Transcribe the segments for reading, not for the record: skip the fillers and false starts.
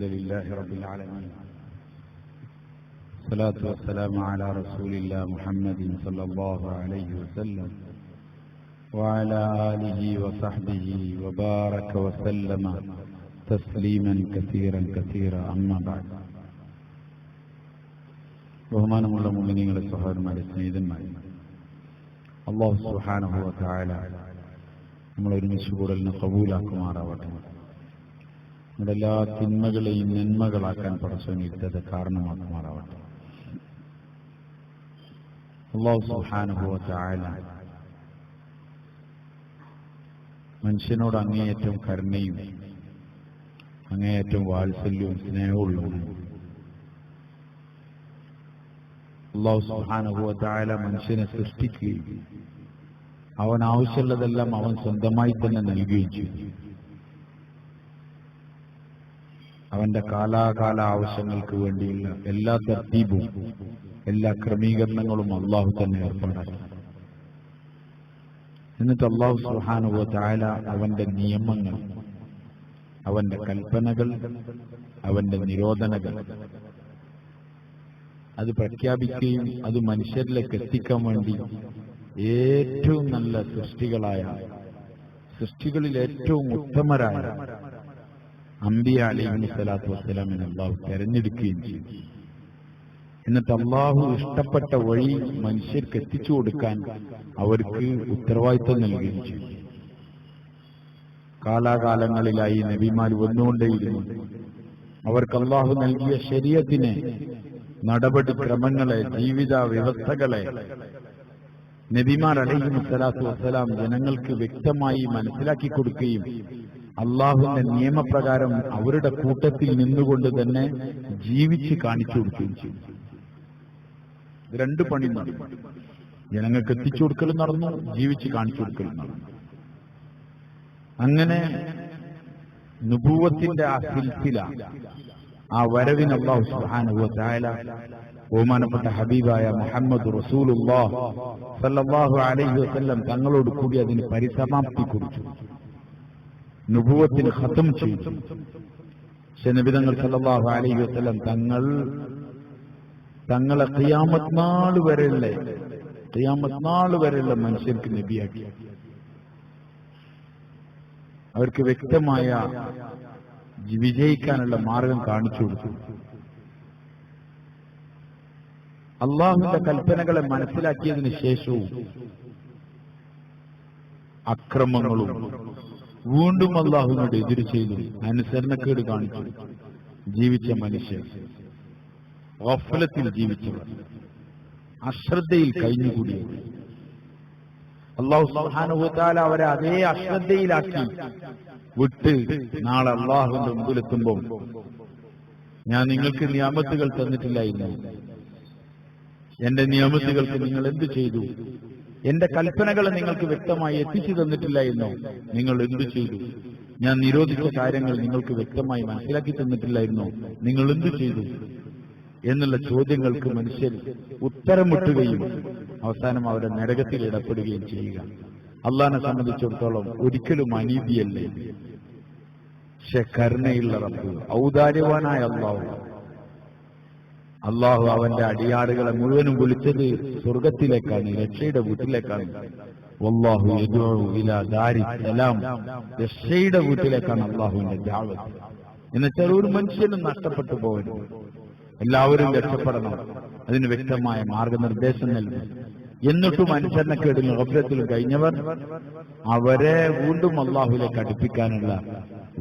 لله رب العالمين الصلاة والسلام على رسول الله محمد صلى الله عليه وسلم وعلى آله وصحبه وبارك وسلم تسليما كثيرا كثيرا أما بعد ബഹുമാനമുള്ള മുഅ്മിനീങ്ങളെ സഹോദരന്മാരെ സ്നേഹിതന്മാരെ അല്ലാഹു സുബ്ഹാനഹു വ തആല നമ്മൾ ഒരുമിച്ച് കൂടലിനെ കബൂലാക്കുമാറാവട്ടെ. നമ്മുടെ എല്ലാ തിന്മകളെയും നന്മകളാക്കാൻ പടച്ചവൻ ഇട്ടത് കാരണമാക്കുമാറാവട്ടെ. അല്ലാഹു സുബ്ഹാനഹു വ തആല മനുഷ്യനോട് അങ്ങേയറ്റം കരുണയും അങ്ങേയറ്റം വാത്സല്യവും സ്നേഹമുള്ളവനാണ്. അല്ലാഹു സുബ്ഹാനഹു വ തആല മനുഷ്യനെ സൃഷ്ടിക്കുകയും അവൻ ആവശ്യമുള്ളതെല്ലാം അവൻ സ്വന്തമായി തന്നെ നൽകുകയും ചെയ്തു. അവന്റെ കാലാകാല ആവശ്യങ്ങൾക്ക് വേണ്ടിയുള്ള എല്ലാ തർത്തീബും എല്ലാ ക്രമീകരണങ്ങളും അല്ലാഹു തന്നെ ഏർപ്പാടാക്കി. എന്നിട്ട് അല്ലാഹു സുബ്ഹാനഹു വ തആല അവന്റെ നിയമങ്ങൾ, അവന്റെ കൽപ്പനകൾ, അവന്റെ നിരോധനങ്ങൾ അത് പ്രഖ്യാപിക്കുകയും അത് മനുഷ്യരിലേക്ക് എത്തിക്കാൻ വേണ്ടി ഏറ്റവും നല്ല സൃഷ്ടികളിൽ ഏറ്റവും ഉത്തമരായ അംബിയ അലൈഹി സ്വലാത്തു വസ്സലാമിനെ അല്ലാഹു തെരഞ്ഞെടുക്കുകയും ചെയ്തു. എന്നിട്ട് അല്ലാഹു ഇഷ്ടപ്പെട്ട വഴി മനുഷ്യർക്ക് എത്തിച്ചു കൊടുക്കാൻ അവർക്ക് ഉത്തരവാദിത്വം നൽകുകയും ചെയ്തു. കാലാകാലങ്ങളിലായി നബിമാർ വന്നുകൊണ്ടേയിരുന്നു. അവർക്ക് അല്ലാഹു നൽകിയ ശരീഅത്തിനെ, നടപടിക്രമങ്ങളെ, ജീവിത വ്യവസ്ഥകളെ നബിമാർ അലൈഹി സ്വലാത്തു വസ്സലാം ജനങ്ങൾക്ക് വ്യക്തമായി മനസ്സിലാക്കി കൊടുക്കുകയും അള്ളാഹുവിന്റെ നിയമപ്രകാരം അവരുടെ കൂട്ടത്തിൽ നിന്നുകൊണ്ട് തന്നെ ജീവിച്ച് കാണിച്ചു കൊടുക്കുകയും ചെയ്തു. രണ്ട് പണി നടന്നു. ജനങ്ങൾക്ക് എത്തിച്ചു കൊടുക്കലും നടന്നു, ജീവിച്ച് കാണിച്ചു കൊടുക്കലും നടന്നു. അങ്ങനെ നുബുവത്തിന്റെ ആ സിൽസില, ആ വരവിന് അല്ലാഹു സുബ്ഹാനഹു വ തആല ബഹുമാനപ്പെട്ട ഹബീബായ മുഹമ്മദ് റസൂലുള്ളാഹി സ്വല്ലല്ലാഹു അലൈഹി വസല്ലം തങ്ങളോട് കൂടി അതിന് പരിസമാപ്തി കുറിച്ചു. നുബുവത്തിന് ഖതം ചെയ്തു. നബി തങ്ങൾ സ്വല്ലല്ലാഹു അലൈഹി വസല്ലം തങ്ങളെ ഖിയാമത്ത് നാൾ വരെയുള്ള മനുഷ്യർക്ക് നബിയാക്കി. അവർക്ക് വ്യക്തമായ വിജയിക്കാനുള്ള മാർഗം കാണിച്ചു കൊടുത്തു. അള്ളാഹുവിന്റെ കൽപ്പനകളെ മനസ്സിലാക്കിയതിന് ശേഷവും അക്രമങ്ങളും വീണ്ടും അള്ളാഹുവിനോട് എതിര് ചെയ്തു അനുസരണക്കേട് കാണിച്ചു ജീവിച്ച മനുഷ്യർ, ഗഫലത്തിൽ ജീവിച്ചവർ, അശ്രദ്ധയിൽ കഴിഞ്ഞുകൂടിയവർ, അല്ലാഹു സുബ്ഹാനഹു വ തആല അവരെ അതേ അശ്രദ്ധയിലാക്കി വിട്ട് നാളെ അള്ളാഹുവിന്റെ മുമ്പിലെത്തുമ്പോൾ ഞാൻ നിങ്ങൾക്ക് നിയമത്തുകൾ തന്നിട്ടില്ലായിരുന്നു, എന്റെ നിയമത്തുകൾക്ക് നിങ്ങൾ എന്ത് ചെയ്തു, എന്റെ കൽപ്പനകളെ നിങ്ങൾക്ക് വ്യക്തമായി എത്തിച്ചു തന്നിട്ടില്ലായിരുന്നോ, നിങ്ങൾ എന്തു ചെയ്തു, ഞാൻ നിരോധിച്ച കാര്യങ്ങൾ നിങ്ങൾക്ക് വ്യക്തമായി മനസ്സിലാക്കി തന്നിട്ടില്ലായിരുന്നോ, നിങ്ങൾ എന്തു ചെയ്തു എന്നുള്ള ചോദ്യങ്ങൾക്ക് മനുഷ്യർ ഉത്തരം മുട്ടുകയും അവസാനം അവരെ നരകത്തിൽ ഇടപെടുകയും ചെയ്യുക. അള്ളാഹിനെ സംബന്ധിച്ചിടത്തോളം ഒരിക്കലും അനീതിയല്ലേ. പക്ഷെ കരുണയുള്ള റബ്ബ്, ഔദാര്യവാനായ അള്ളാഹു അവന്റെ അടിയാറുകളെ മുഴുവനും വിളിച്ചത് സ്വർഗത്തിലേക്കാണ്, രക്ഷയുടെ വീട്ടിലേക്കാണ്. വല്ലാഹു യദ്ഉ ഇലാ ദാരി സലാം, രക്ഷയുടെ വീട്ടിലേക്കാണ് അള്ളാഹുവിന്റെ ദഅവത്ത്. എന്നുവെച്ചാൽ ഒരു മനുഷ്യനും നഷ്ടപ്പെട്ടു പോകരുത്, എല്ലാവരും രക്ഷപ്പെടണം. അതിന് വ്യക്തമായ മാർഗനിർദ്ദേശം നൽകും. എന്നിട്ടും അനുസരണക്കേടിലും ഗഫലത്തിലും കഴിഞ്ഞവർ അവരെ വീണ്ടും അള്ളാഹുവിലേക്ക് അടുപ്പിക്കാനുള്ള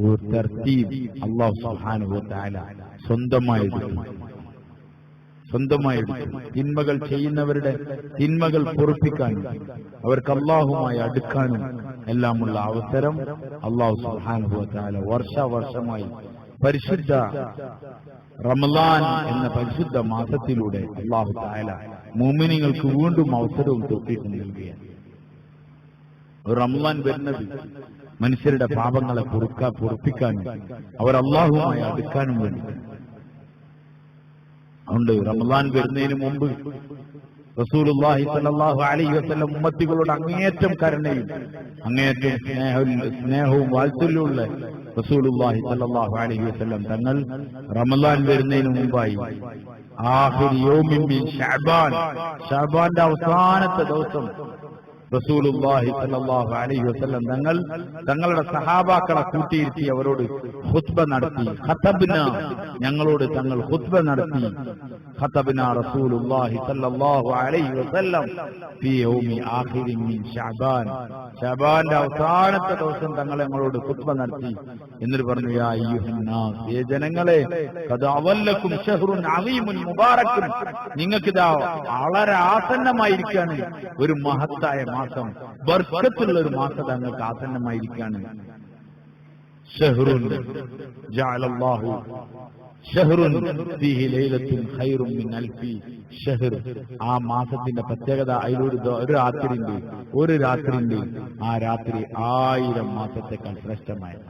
ഒരു തർത്തീബ് അല്ലാഹു സുബ്ഹാനഹു വ തആല സ്വന്തമായി തിന്മകൾ ചെയ്യുന്നവരുടെ തിന്മകൾ പൊറുപ്പിക്കാനും അവർക്ക് അള്ളാഹുമായി അടുക്കാനും എല്ലാമുള്ള അവസരം അല്ലാഹു സുബ്ഹാനഹു വ തആല വർഷാവർഷമായി പരിശുദ്ധ റമളാൻ എന്ന പരിശുദ്ധ മാസത്തിലൂടെ അല്ലാഹു തആല മുഅ്മിനീങ്ങൾക്ക് വീണ്ടും അവസരവും തൗഫീഖും നൽകുകയാണ്. റമളാൻ വരുന്നത് മനുഷ്യരുടെ പാപങ്ങളെ പൊറുപ്പിക്കാനും അവർ അള്ളാഹുമായി അടുക്കാനും വേണ്ടി. അതുകൊണ്ട് റമളാൻ വരുന്നതിന് മുമ്പ് റസൂലുള്ളാഹി സ്വല്ലല്ലാഹു അലൈഹി വസല്ലം ഉമ്മത്തികളോട് അങ്ങേയറ്റം കരുണയും അങ്ങേയറ്റം സ്നേഹവും വാത്സല്യമുള്ള റസൂലുള്ളാഹി സ്വല്ലല്ലാഹു അലൈഹി വസല്ലം തങ്ങൾ റമളാൻ വരുന്നതിന് മുമ്പായി ആഖിർ യൗമിൻ മിൻ ശഅബാന്റെ അവസാനത്തെ ദിവസം റസൂലുള്ളാഹി സ്വല്ലല്ലാഹു അലൈഹി വസല്ലം തങ്ങളുടെ സഹാബാക്കളെ കൂട്ടിയിരുത്തി അവരോട് ഖുത്ബ നടത്തി. ഖതബ്ന, ഞങ്ങളോട് തങ്ങൾ ഖുത്ബ നടത്തി. ഖതബ്ന റസൂലുള്ളാഹി സ്വല്ലല്ലാഹു അലൈഹി വസല്ലം ഫീ യൗമി ആഖിരിൻ മിൻ ശഅബാന്റെ അവസാനത്തെ ദിവസം തങ്ങൾ ഞങ്ങളോട് ഖുത്ബ നടത്തി. എന്നിട്ട് പറഞ്ഞു, യാ അയ്യുഹന്നാസ്, ഏ ജനങ്ങളെ, ഖദ് അവല്ലക്കും ശഹ്റുൻ അളീമുൻ മുബാറകുൻ, നിങ്ങൾക്കിതാ വളരെ ആസന്നമായിരിക്കാണ് ഒരു മഹത്തായ മാസം, ബർക്കത്തുള്ള ഒരു മാസം തങ്ങൾക്ക് ആസന്നമായിരിക്കാണ്. ശഹ്റുൻ ജഅലല്ലാഹു ശഹ്റുൻ ഫീഹി ലൈലത്തുൻ ഖൈറുൻ മിൻ അൽഫി ശഹ്ർ. ആ മാസത്തിന്റെ പ്രത്യേകത, അതിലൊരു രാത്രിയുണ്ട്. ആ രാത്രി 1000 മാസത്തെക്കാൾ ശ്രേഷ്ഠമായത്.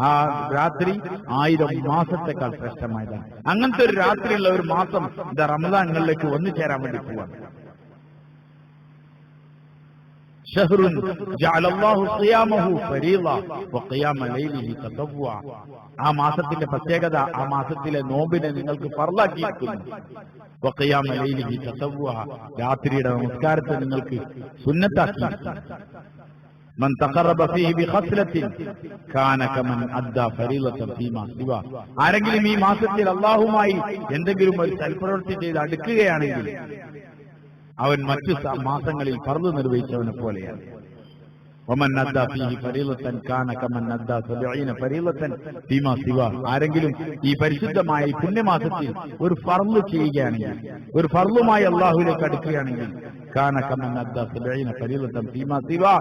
ആ രാത്രി 1000 മാസത്തെക്കാൾ ശ്രേഷ്ഠമായതാണ്. അങ്ങനത്തെ ഒരു രാത്രിയുള്ള ഒരു മാസം ഇത് റമദാനുകളിലേക്ക് വന്നു ചേരാൻ വേണ്ടി പോവാണ്. ഷഹ്റുൻ ജഅലല്ലാഹു ഖിയാമഹു ഫരീള വഖിയാമ ലൈലിഹി തതവ്വുഅ. ആ മാസത്തിന്റെ പ്രത്യേകത, ആ മാസത്തിലെ നോമ്പിനെ നിങ്ങൾക്ക് ഫർളാക്കിയിരിക്കുന്നു. വഖിയാമ ലൈലിഹി തതവ്വുഅ, രാത്രിയുടെ നമസ്കാരത്തെ നിങ്ങൾക്ക് സുന്നത്താക്കിയിരിക്കുന്നു. മൻ തഖറബ ഫീഹി ബിഖസ്ലത്തിൻ കാന കമൻ അദ്ദാ ഫരീളതൻ ഫീമാ സിവാ. ആരെങ്കിലും ഈ മാസത്തിൽ അല്ലാഹുമായി എന്തെങ്കിലും ഒരു സൽപ്രവൃത്തി ചെയ്ത് അടുക്കുകയാണെങ്കിൽ അവൻ മറ്റു മാസങ്ങളിൽ ഫർള് നിർവഹിച്ചവനെ പോലെയാണ്. വമൻ അദ്ദാ ഫീഹി ഫരീളതൻ കാന കമൻ അദ്ദാ 70 ഫരീളതൻ ഫീമാ സിവാ. ആരെങ്കിലും ഈ പരിശുദ്ധമായ ഈ പുണ്യമാസത്തിൽ ഒരു ഫർള് ചെയ്യുകയാണെങ്കിൽ, ഒരു ഫർളുമായി അല്ലാഹുവിലേക്ക് അടുക്കുകയാണെങ്കിൽ, കാന കമൻ അദ്ദാ 70 ഫരീളതൻ ഫീമാ സിവാ.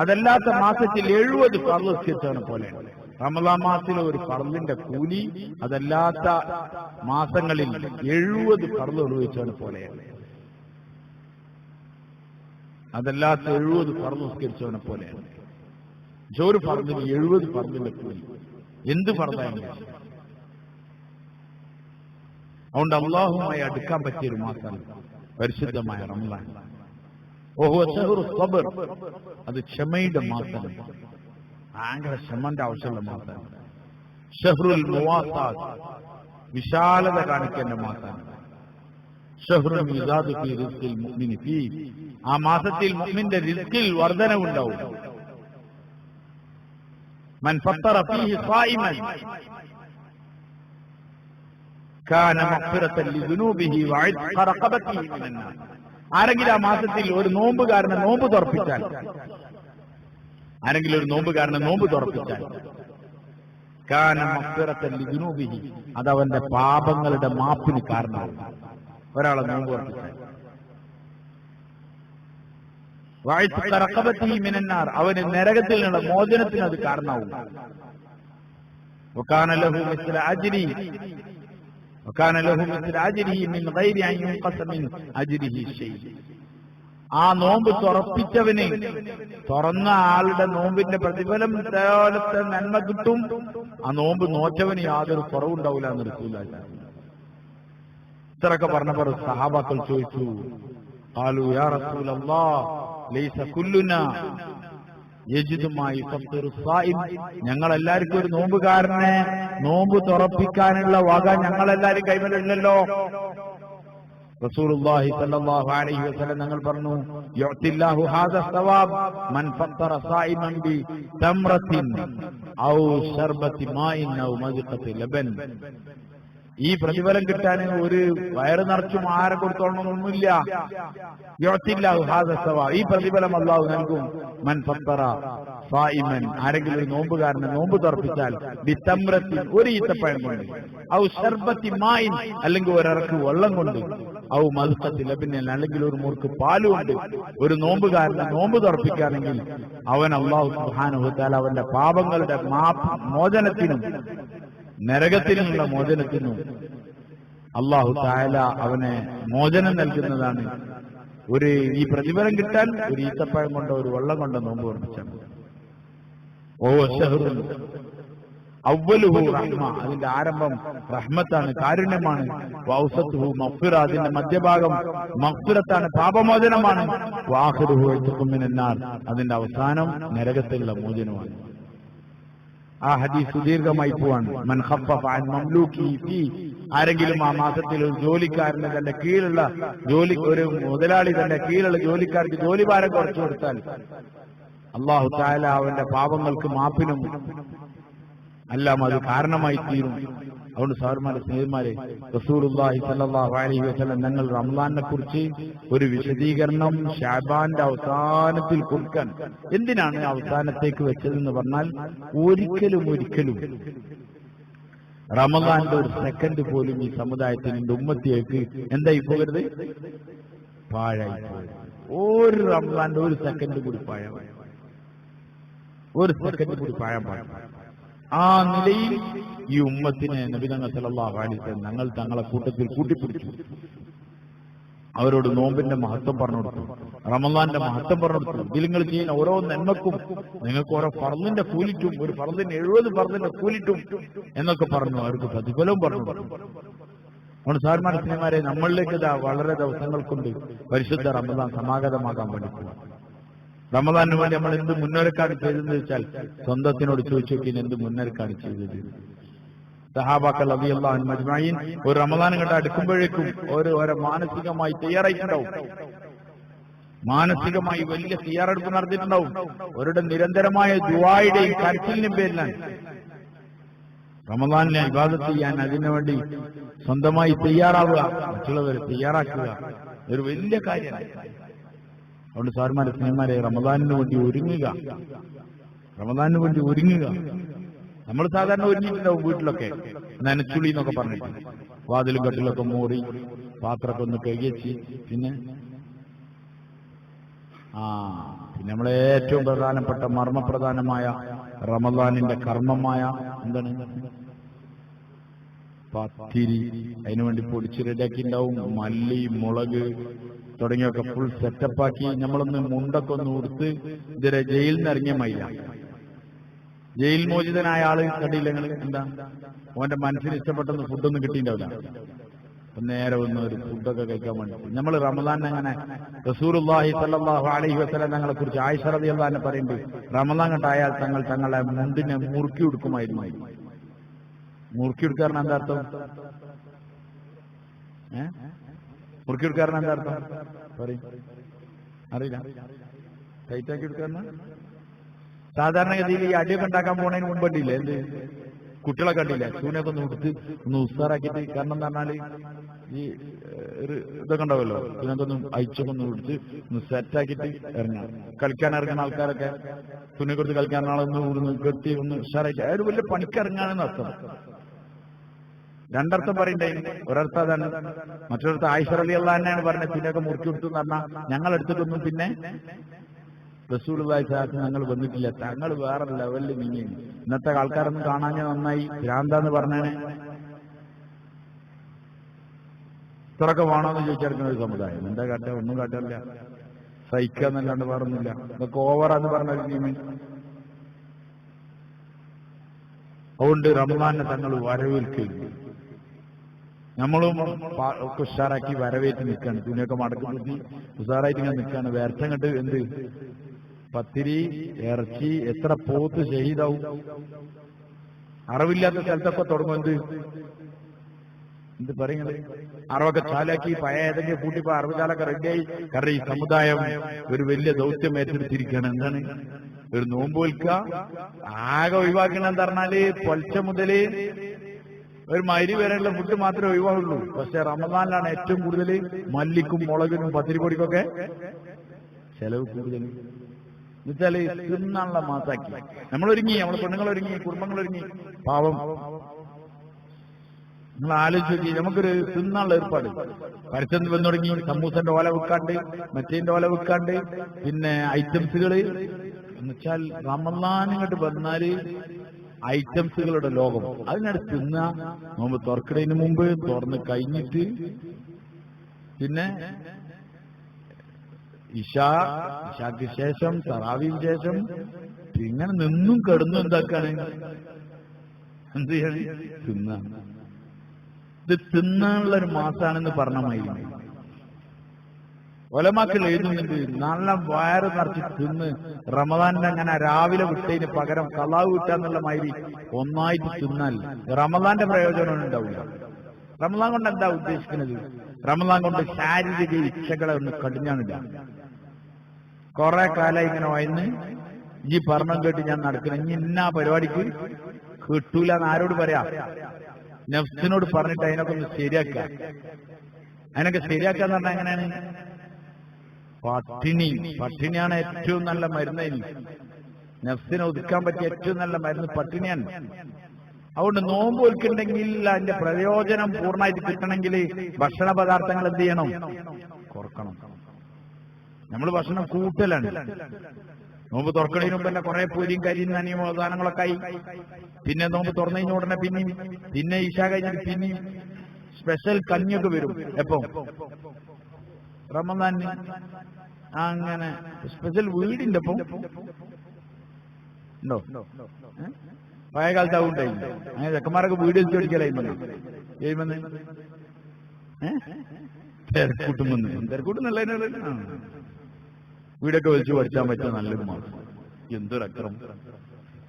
അതല്ലാത്ത മാസത്തിൽ 70 ഫർള് നിസ്കരിച്ചവനെ പോലെയാണ്. റമളാൻ മാസത്തിലെ ഒരു ഫർളിന്റെ കൂലി അതല്ലാത്ത മാസങ്ങളിൽ 70 ഫർള് നിർവഹിച്ചവനെ പോലെയാണ്. അതല്ലാത്ത 70 ഫർള് നിസ്കരിച്ചവനെ പോലെയാണ്. ഒരു ഫർളിന് 70 ഫർളിന്റെ കൂലി. എന്ത് ഫർളാണ്! അതുകൊണ്ട് അല്ലാഹുവുമായി അടുക്കാൻ പറ്റിയൊരു മാസമാണ് പരിശുദ്ധമായ റമളാൻ. വഹുവ ശഹ്റു സബ്ർ, അത് ക്ഷമയുടെ മാസമാണ്. ഭയങ്കര ക്ഷമന്റെ ആവശ്യമുള്ള മാസമാണ്. ഷഹ്റുൽ മുവാസാത്ത്, വിശാലത കാണിക്കേണ്ട മാസമാണ്. ഷഹ്റുൽ മിസാദു ഫീ റിസ്ഖിൽ മുഅ്മിനി ഫീ, ആ മാസത്തിൽ മുഅ്മിന്റെ റിസ്കിൽ വർധനവുണ്ടാവും. മൻ ഫത്തറ ഫീഹി സായിമൻ കാന മഗ്ഫിറതൻ ലിദുനൂബിഹി വഇത്ഖ റഖബതിഹി മിനന്നാർ. ആരെങ്കിലും ആ മാസത്തിൽ ഒരു നോമ്പുകാരനെ നോമ്പ് തുറപ്പിച്ചാൽ, കാന മഗ്ഫിറതൻ ലിദുനൂബിഹി, അതവന്റെ പാപങ്ങളുടെ മാപ്പിന് കാരണമാവും. ഒരാളെ നോമ്പ് തുറപ്പിച്ചാൽ വഇത്ഖ റഖബതിഹി മിനന്നാർ, അവന് നരകത്തിൽ നിന്നുള്ള മോചനത്തിന് അത് കാരണമാവും. വകാന ലഹു മിസ്ല അജ്രിഹി മിൻ ഗൈരി അൻ യുൻഖസ മിൻ അജ്രിഹി ശൈഅ. ആ നോമ്പ് തുറപ്പിച്ചവന്, തുറന്ന ആളുടെ നോമ്പിന്റെ പ്രതിഫലം പോലത്തെ നന്മ കിട്ടും. ആ നോമ്പ് നോറ്റവന് യാതൊരു കുറവുണ്ടാവില്ല എന്ന് റസൂലുള്ളാഹി. ഇത്രയൊക്കെ പറഞ്ഞപ്പോൾ സഹാബാക്കൾ ചോദിച്ചു, ഖാലു യാ റസൂലല്ലാഹ് ലൈസ കുല്ലുനാ യജിദു മാ യുഫത്തിറു സായിം. ഞങ്ങളെല്ലാവർക്കും ഒരു നോമ്പുകാരനെ നോമ്പ് തുറപ്പിക്കാനുള്ള വക ഞങ്ങളെല്ലാവരും കൈമലില്ലല്ലോ. റസൂലുള്ളാഹി സ്വല്ലല്ലാഹു അലൈഹി വസല്ലം ഞങ്ങൾ പറഞ്ഞു, യുഅ്തില്ലാഹു ഹാദാ സവാബ് മൻ ഫത്തറ സായിമൻ ബി തംറത്തിൻ ഔ ശർബത്തി മാഇൻ ഔ മദ്ഖത്തി ലബൻ. ഈ പ്രതിഫലം കിട്ടാൻ ഒരു വയറ് നിറച്ചും ആഹാരം കൊടുത്തോളണമെന്നൊന്നുമില്ല. യുഅ്തില്ലാഹു ഹാദാ സവാബ്, ഈ പ്രതിഫലം അല്ലാഹു നൽകും. മൻ ഫത്തറ സായിമൻ, ആരെങ്കിലും ഒരു നോമ്പുകാരനെ നോമ്പ് തുറപ്പിച്ചാൽ ബിതംറത്തിൻ, ഒരു ഈത്തപ്പഴം കൊണ്ട്, ഔ ശർബത്തി മാഇൻ, അല്ലെങ്കിൽ ഒരിറക്ക് വെള്ളം കൊണ്ട്, ഔ മദ്ഖത്തി ലബൻ, അല്ലെങ്കിൽ ഒരു മുറുക്ക് പാലുകൊണ്ട് ഒരു നോമ്പുകാരനെ നോമ്പ് തുറപ്പിക്കുകയാണെങ്കിൽ അവൻ അല്ലാഹു സുബ്ഹാനഹു വ തആല അവന്റെ പാപങ്ങളുടെ മോചനത്തിനും നരകത്തിൽ നിന്നുള്ള മോചനത്തിനും അല്ലാഹു തആല അവനെ മോചനം നൽകുന്നതാണ്. ഈ പ്രതിഫലം കിട്ടാൻ ഒരു ഈത്തപ്പഴം കൊണ്ടോ ഒരു വെള്ളം കൊണ്ടോ നോമ്പ് തുറപ്പിച്ചാൽ. ഓ ശഹ്റുൻ, അവ്വലുഹു റഹ്മ, അതിന്റെ ആരംഭം റഹ്മത്താണ്, കാരുണ്യമാണ്. വൗസത്തുഹു മഗ്ഫിറ, അതിന്റെ മധ്യഭാഗം മഗ്ഫിറത്താണ്, പാപമോചനമാണ്. വആഖിറുഹു ഇത്ഖും മിനന്നാർ, അതിന്റെ അവസാനം നരകത്തിലുള്ള മോചനമാണ്. ആ ഹദീസ് സുദീർഘമായി പോവാണ്. മൻ ഖഫഫ അൻ മംലൂകി ഫീ, ആരെങ്കിലും ആ മാസത്തിൽ ഒരു ജോലിക്കാരന് തന്റെ കീഴിലുള്ള ഒരു മുതലാളി തന്റെ കീഴിലുള്ള ജോലിക്കാർക്ക് ജോലിഭാരം കുറച്ചു കൊടുത്താൽ അല്ലാഹു തആല അവന്റെ പാപങ്ങൾക്ക് മാപ്പിനും എല്ലാം അത് കാരണമായി തീരും. അതുകൊണ്ട് സഹോദരന്മാരെ, സ്നേഹിതന്മാരെ, റസൂലുള്ളാഹി സ്വല്ലല്ലാഹു അലൈഹി വസല്ലം ഞങ്ങൾ റമളാനെ കുറിച്ച് ഒരു വിശദീകരണം ശഅബാന്റെ അവസാനത്തിൽ കൊടുക്കാൻ, എന്തിനാണ് അവസാനത്തേക്ക് വെച്ചതെന്ന് പറഞ്ഞാൽ, ഒരിക്കലും റമളാന്റെ ഒരു സെക്കൻഡ് പോലും ഈ സമുദായത്തിന്റെ ഉമ്മത്തിയേക്ക് എന്തായി പോകരുത്, പാഴായി പോകരുത്. ഒരു റമളാന്റെ ഒരു സെക്കൻഡ് കൂടി പാഴാൻ പാടില്ല. ആ നിലയിൽ ഈ ഉമ്മത്തിനെ നബി തങ്ങൾ സല്ലല്ലാഹു അലൈഹി വസല്ലം ഞങ്ങൾ തങ്ങളെ കൂട്ടത്തിൽ കൂട്ടിപ്പിടിച്ചു. അവരോട് നോമ്പിന്റെ മഹത്വം പറഞ്ഞു കൊടുത്തു, റമളാന്റെ മഹത്വം പറഞ്ഞു കൊടുത്തു. ഇതിൽ നിങ്ങൾ ചെയ്യുന്ന ഓരോ നന്മക്കും നിങ്ങൾക്ക് ഓരോ ഫർളിന്റെ കൂലിറ്റും, ഒരു ഫർളിന് 70 ഫർളിന്റെ കൂലിറ്റും എന്നൊക്കെ പറഞ്ഞു. അവർക്ക് പ്രതിഫലവും പറഞ്ഞു കൊടുത്തു. അതുകൊണ്ട് സഹോദരന്മാരെ, സ്നേഹിതന്മാരെ, നമ്മളിലേക്ക് ഇതാ വളരെ ദിവസങ്ങൾ കൊണ്ട് പരിശുദ്ധ റമളാൻ സമാഗതമാകാൻ വേണ്ടി റമളാനു വേണ്ടി നമ്മൾ എന്ത് മുന്നൊരുക്കാണ് ചെയ്തതെന്ന് വെച്ചാൽ സ്വന്തത്തിനോട് ചോദിച്ചു നോക്കി, എന്ത് മുന്നൊരുക്കാണ് ചെയ്തത്. സഹാബാക്കൾ റളിയല്ലാഹു അൻഹും അജ്മഈൻ ഒരു റമളാൻ കണ്ട് അടുക്കുമ്പോഴേക്കും ഓരോ മാനസികമായി തയ്യാറായിട്ടുണ്ടാവും, മാനസികമായി വലിയ തയ്യാറെടുപ്പ് നടത്തിയിട്ടുണ്ടാവും. അവരുടെ നിരന്തരമായ ദുആയുടെയും കരച്ചിലിന്റെയും പേരിലാണ് റമളാനിലെ ഇബാദത്ത് ചെയ്യാൻ, അതിനുവേണ്ടി സ്വന്തമായി തയ്യാറാവുക, മറ്റുള്ളവരെ തയ്യാറാക്കുക, ഒരു വലിയ കാര്യമാണ്. അതുകൊണ്ട് സഹോദരന്മാരെ, സ്നേഹിതന്മാരെ, റമളാനിന് വേണ്ടി ഒരുങ്ങുക. നമ്മൾ സാധാരണ ഒരുങ്ങിയിട്ടുണ്ടാവും വീട്ടിലൊക്കെ, നനച്ചുളി എന്നൊക്കെ പറഞ്ഞിട്ട് വാതിലും കട്ടിലൊക്കെ മൂടി പാത്രമൊക്കെ ഒന്ന് കഴുകിച്ച്, പിന്നെ നമ്മളെ ഏറ്റവും പ്രധാനപ്പെട്ട മർമ്മപ്രധാനമായ റമളാനിന്റെ കർമ്മമായ എന്താണ്, പത്തിരി, അതിനുവേണ്ടി പൊടിച്ച് റെഡിയാക്കിണ്ടാവും. മല്ലി, മുളക് തുടങ്ങിയൊക്കെ ഫുൾ സെറ്റപ്പാക്കി നമ്മളൊന്ന് മുണ്ടൊക്കെ ഒന്ന് ഉടുത്ത് ഇതുവരെ ജയിലിൽ നിന്ന് ഇറങ്ങിയ മൈല, ജയിൽ മോചിതനായ ആള് കണ്ടില്ല നിങ്ങൾ? എന്താ ഓന്റെ മനസ്സിന് ഇഷ്ടപ്പെട്ടൊന്ന് ഫുഡൊന്നും കിട്ടിയിട്ടുണ്ടാവില്ല, നേരെ ഒന്ന് ഒരു ഫുഡൊക്കെ കഴിക്കാൻ വേണ്ടി. നമ്മൾ റമളാൻ അങ്ങനെ റസൂലുള്ളാഹി സ്വല്ലല്ലാഹു അലൈഹി വസല്ലം ഞങ്ങളെ കുറിച്ച് ആയിഷ റളിയല്ലാഹു അൻഹ പറയുന്നുണ്ട്, റമളാൻ കണ്ടായാൽ തങ്ങളെ മുണ്ടിനെ മുറുക്കി കൊടുക്കുമായിരുന്നു. മുറുക്കി എടുക്കാറിന് എന്താ അർത്ഥം? മുറുക്കി എടുക്കാറിന് എന്താ അർത്ഥം പറയും? അറിയില്ല. ടൈറ്റാക്കി എടുക്കാറിന് സാധാരണഗതിയിൽ ഈ അടിയൊക്കെ ഉണ്ടാക്കാൻ പോണതിന് മുമ്പണ്ടില്ലേ, എന്ത് കുട്ടികളെ കണ്ടില്ല, ചൂനൊക്കെ ഒന്ന് കൊടുത്ത് ഒന്ന് ഉസ്താറാക്കിയിട്ട്. കാരണം എന്താ പറഞ്ഞാല് ഈ ഇതൊക്കെ ഉണ്ടാവുമല്ലോ, ഇതിനൊക്കെ ഒന്ന് അയച്ചൊക്കെ ഒന്ന് കൊടുത്ത് ഒന്ന് സെറ്റാക്കിയിട്ട് ഇറങ്ങാം. കളിക്കാൻ ഇറങ്ങുന്ന ആൾക്കാരൊക്കെ തുണി കൊടുത്ത് കളിക്കാൻ ആളൊന്ന് കെട്ടി ഒന്ന് ഉഷാറായിട്ട് അതൊരു വലിയ പണിക്കിറങ്ങാനെന്ന് അർത്ഥം. രണ്ടർത്ഥം പറയണ്ടേ, ഒരർത്ഥം അതാണ്. മറ്റൊരർത്ഥം ആയിഷ റളിയല്ലാഹു അൻഹയാണ് പറഞ്ഞത് തുണിയൊക്കെ മുറുക്കി കൊടുത്തു എന്ന് പറഞ്ഞാൽ ഞങ്ങളെടുത്തിട്ടൊന്നും പിന്നെ റസൂലുള്ളാഹി സ്വല്ലല്ലാഹു അലൈഹി വസല്ലം ഞങ്ങൾ വന്നിട്ടില്ല, തങ്ങൾ വേറെ ലെവലിൽ നീങ്ങി. ഇന്നത്തെ ആൾക്കാരൊന്നും കാണാൻ നന്നായി ഭ്രാന്താന്ന് പറഞ്ഞാണ്. ഇത്രയൊക്കെ വേണമെന്ന് ചോദിച്ചെടുക്കുന്ന ഒരു സമുദായം. എന്താ കാട്ടുക? ഒന്നും കാട്ടില്ല, സഹിക്കാന്നല്ലാണ്ട് വേറൊന്നുമില്ല. ഇതൊക്കെ ഓവറാന്ന് പറഞ്ഞ ഒരു ടീം. അതുകൊണ്ട് റമളാനെ തങ്ങൾ വരവേൽക്കുകയും നമ്മളും ഒക്കെ ഉഷാറാക്കി വരവേറ്റ് നിൽക്കുകയാണ്. തുണിയൊക്കെ മടക്കി നിർത്തി ഉഷാറായിട്ട് ഇങ്ങനെ നിൽക്കുകയാണ്. വേർച്ചം കണ്ട് എന്ത് പത്തിരി, ഇറച്ചി, എത്ര പോത്ത് ഷഹീദാവും. അറിവില്ലാത്ത സ്ഥലത്തൊക്കെ തുടങ്ങും എന്ത് പറയുന്നത്, അറിവൊക്കെ ചാലാക്കി പഴയ ഏതെങ്കിലും കൂട്ടിപ്പോ അറിവുകാലൊക്കെ റെഡിയായി. കാരണം ഈ സമുദായം ഒരു വലിയ ദൗത്യം ഏറ്റെടുത്തിരിക്കുകയാണ്. എന്താണ്? ഒരു നോമ്പ് വിൽക്കുക. ആകെ ഒഴിവാക്കണം എന്ന് പറഞ്ഞാല് പൊൽച്ച മുതല് ഒരു മൈരി വരെയുള്ള ഫുഡ് മാത്രമേ ഒഴിവാകുള്ളൂ. പക്ഷെ റമളാനിലാണ് ഏറ്റവും കൂടുതൽ മല്ലിക്കും മുളകിനും പത്തിരിപ്പൊടിക്കൊക്കെ ചെലവ് കൂടുതൽ. എന്നുവെച്ചാല് തിന്നാനുള്ള മാസാക്കി നമ്മളൊരുങ്ങി, നമ്മളെ പെണ്ണുങ്ങളൊരുങ്ങി, കുടുംബങ്ങളൊരുങ്ങി. പാവം നിങ്ങൾ ആലോചിച്ച് നോക്കി, നമുക്കൊരു തിന്നാനുള്ള ഏർപ്പാട്. പരസ്യം വന്നു തുടങ്ങി. സമൂസന്റെ ഓല വെക്കാണ്ട്, മറ്റേന്റെ ഓല വെക്കാണ്ട്, പിന്നെ ഐറ്റംസുകള്. എന്നുവെച്ചാൽ റമളാൻ ഇങ്ങോട്ട് വന്നാല് ഐറ്റംസുകളുടെ ലോകം. അതിനടുത്ത് തിന്ന നോമ്പ് തുറക്കുന്നതിന് മുമ്പ്, തുറന്ന് പിന്നെ ഇശാക്ക് ശേഷം, തറാവിന് ശേഷം, ഇങ്ങനെ നിന്നും കിടന്നും എന്താക്കാണ് എന്ത് ചെയ്യണം? തിന്നാൻ. ഇത് തിന്നാനുള്ള ഒരു മാസാണെന്ന് പറഞ്ഞ മതി. ഒലമാക്കൾ എഴുതുന്നുണ്ട്, നല്ല വയറ് നിറച്ച് തിന്ന് റമദാനിന്റെ അങ്ങനെ രാവിലെ വിട്ടതിന് പകരം കളാവ് വിട്ടാന്നുള്ള മാതിരി ഒന്നായിട്ട് തിന്നാൽ റമദാന്റെ പ്രയോജനം ഉണ്ടാവില്ല. റമദാൻ കൊണ്ട് എന്താ ഉദ്ദേശിക്കുന്നത്? റമദാൻ കൊണ്ട് ശാരീരിക ഇച്ഛകളെ ഒന്ന് കടിഞ്ഞാണില്ല. കുറെ കാലം ഇങ്ങനെ വയന്ന് ഈ പറഞ്ഞം കേട്ട് ഞാൻ നടക്കണം, ഇനി ഇന്ന പരിപാടിക്ക് കിട്ടൂല എന്ന് ആരോട് പറയാം? നഫ്സിനോട് പറഞ്ഞിട്ട് അതിനൊക്കെ ഒന്ന് ശരിയാക്കുക. അതിനൊക്കെ ശരിയാക്കാന്ന് പറഞ്ഞാൽ എങ്ങനെയാണ്? പട്ടിണിയാണ് ഏറ്റവും നല്ല മരുന്ന്. നഫ്സിനെ ഒതുക്കാൻ പറ്റിയ ഏറ്റവും നല്ല മരുന്ന് പട്ടിണിയാണ്. അതുകൊണ്ട് നോമ്പ് ഒൽക്കുണ്ടെങ്കിൽ അതിന്റെ പ്രയോജനം പൂർണ്ണമായിട്ട് കിട്ടണമെങ്കിൽ ഭക്ഷണ പദാർത്ഥങ്ങൾ എന്ത് ചെയ്യണം? കുറക്കണം. നമ്മൾ ഭക്ഷണം കൂട്ടലാണ്. നോമ്പ് തുറക്കണതിന് മുമ്പ് തന്നെ കുറെ പൂരിയും കരിയും നനിയും സാധനങ്ങളൊക്കെ ആയി. പിന്നെ നോമ്പ് തുറന്നതിന് ഉടനെ പിന്നെ ഈശ കഴിഞ്ഞിട്ട് പിന്നെയും സ്പെഷ്യൽ കഞ്ഞിയൊക്കെ വരും. എപ്പോ? റമദാനിന്. അങ്ങനെ സ്പെഷ്യൽ വീടിന്റെ ഒപ്പം ഉണ്ടോ? പഴയ കാലത്ത് ആവുണ്ടായി. അങ്ങനെ ചെക്കന്മാരൊക്കെ വീട് വെച്ച് പഠിക്കലായിരുന്നു. തിരക്കൂട്ടുന്നുള്ളതിനോട് വീടൊക്കെ വലിച്ചു പഠിച്ചാൻ പറ്റിയ നല്ലൊരു മാസം. എന്തൊരു അക്രമം!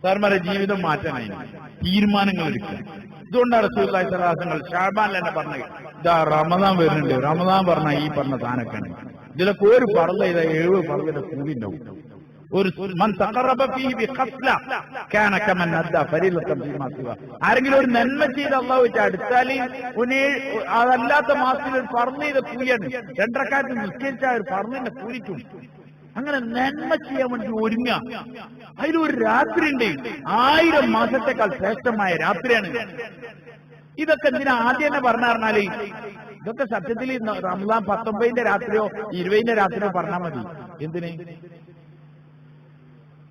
സാർമാരെ ജീവിതം മാറ്റാനായി തീരുമാനങ്ങൾ എടുക്കുക. ഇതുകൊണ്ടാണ് റസൂലുള്ളാഹി സ്വല്ലല്ലാഹു അലൈഹി വസല്ലം ശഅബാനിൽ തന്നെ പറഞ്ഞത്, ഇതാ റമദാൻ വരുന്നുണ്ട്. റമദാൻ പറഞ്ഞ ഈ പറഞ്ഞ സാധനമൊക്കെയാണ്. ഇതിലൊക്കെ ഒരു പറല ചെയ്ത 7 പറലിന്റെ കൂടി ഉണ്ടാവും. ഒരു ആരെങ്കിലും ഒരു നന്മ ചെയ്ത് അള്ളാഹു വെച്ച് അടുത്താൽ അതല്ലാത്ത മാസത്തിൽ ഒരു പറന്ന് ചെയ്ത കൂലിയാണ്. 2 റക്അത്ത് നിസ്കരിച്ച ഒരു പറന്നിന്റെ കൂലിക്കും. അങ്ങനെ നന്മ ചെയ്യാൻ വേണ്ടി ഒരുങ്ങുക. അതിലൊരു രാത്രി ഉണ്ട്, 1000 മാസത്തെക്കാൾ ശ്രേഷ്ഠമായ രാത്രിയാണ്. ഇതൊക്കെ എന്തിനാ ആദ്യം തന്നെ പറഞ്ഞാല്? ഇതൊക്കെ സത്യത്തിൽ റമദാൻ 19ന്റെ രാത്രിയോ 20ന്റെ രാത്രിയോ പറഞ്ഞാൽ മതി. എന്തിന്?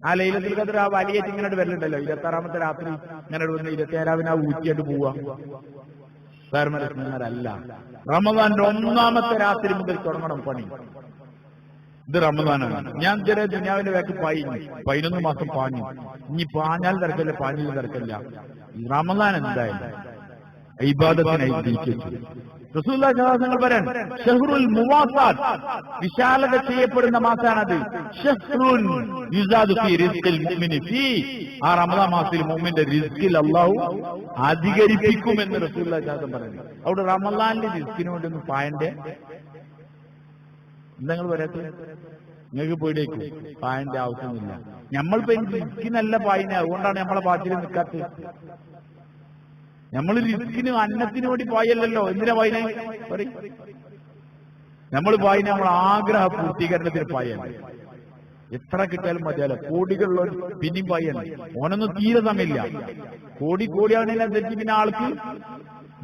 ആ ലൈലത്തുൽ ഖദ്ർ ആ വലിയ ഇങ്ങനെ വരലുണ്ടല്ലോ, 26ാമത്തെ രാത്രി ഇങ്ങനെ വന്ന് 27 ആ ഊറ്റിയായിട്ട് പോവാ. അല്ല, റമദാന്റെ 1ാമത്തെ രാത്രി മുതൽ തുടങ്ങണം പണി. ഇത് റമദാനാണ്. ഞാൻ ചെറിയ ദുനിയാവിന്റെ വേക്ക് 11 മാസം പാഞ്ഞു. ഇനി പാഞ്ഞാൽ തിരക്കല്ല, പാഞ്ഞാൽ തിരക്കല്ല. റമദാൻ എന്തായാലും ഇബാദത്തിനായി തിരിച്ചു. റസൂലുള്ളാഹി സ്വല്ലല്ലാഹു അലൈഹി വസല്ലം പറയാൻ, ഷഹ്റുൽ മുവാസാത്ത്, വിശാലത ചെയ്യപ്പെടുന്ന മാസമാണത്. ഷഹ്റുൻ യുസാദു ഫീ റിസ്ഖിൽ മുഅ്മിനി ഫീ, ആ റമദാൻ മാസത്തിൽ മുഅ്മിന്റെ റിസ്കിൽ അല്ലാഹു അധികരിപ്പിക്കുമെന്ന് റസൂലുള്ളാഹി സ്വല്ലല്ലാഹു അലൈഹി വസല്ലം പറയുന്നു. അവിടെ റമദാനിലെ റിസ്കിന് വേണ്ടി ഒന്നും പായന്റെ നിങ്ങൾ പറയാത്ത, നിങ്ങൾക്ക് പോയിടേക്കും പായന്റെ ആവശ്യമൊന്നുമില്ല. നമ്മളിപ്പോ റിസ്കിനല്ല പായിനെ, അതുകൊണ്ടാണ് നമ്മളെ പാച്ചിൽ നിൽക്കാത്തത്. നമ്മൾ റിസ്കിന് അന്നത്തിന് വേണ്ടി പായല്ലോ. എന്തിനാ പായിനെ പറയും? നമ്മൾ പായിനെ നമ്മൾ ആഗ്രഹ പൂർത്തീകരണത്തിന് പായാണ്. എത്ര കിട്ടിയാലും മതിയല്ലോ. കോടികളുള്ള പിന്നെയും പായാണ്. ഓനൊന്നും തീരെ സമയമില്ല. കോടിയാണെന്നനുസരിച്ച് പിന്നെ ആൾക്ക്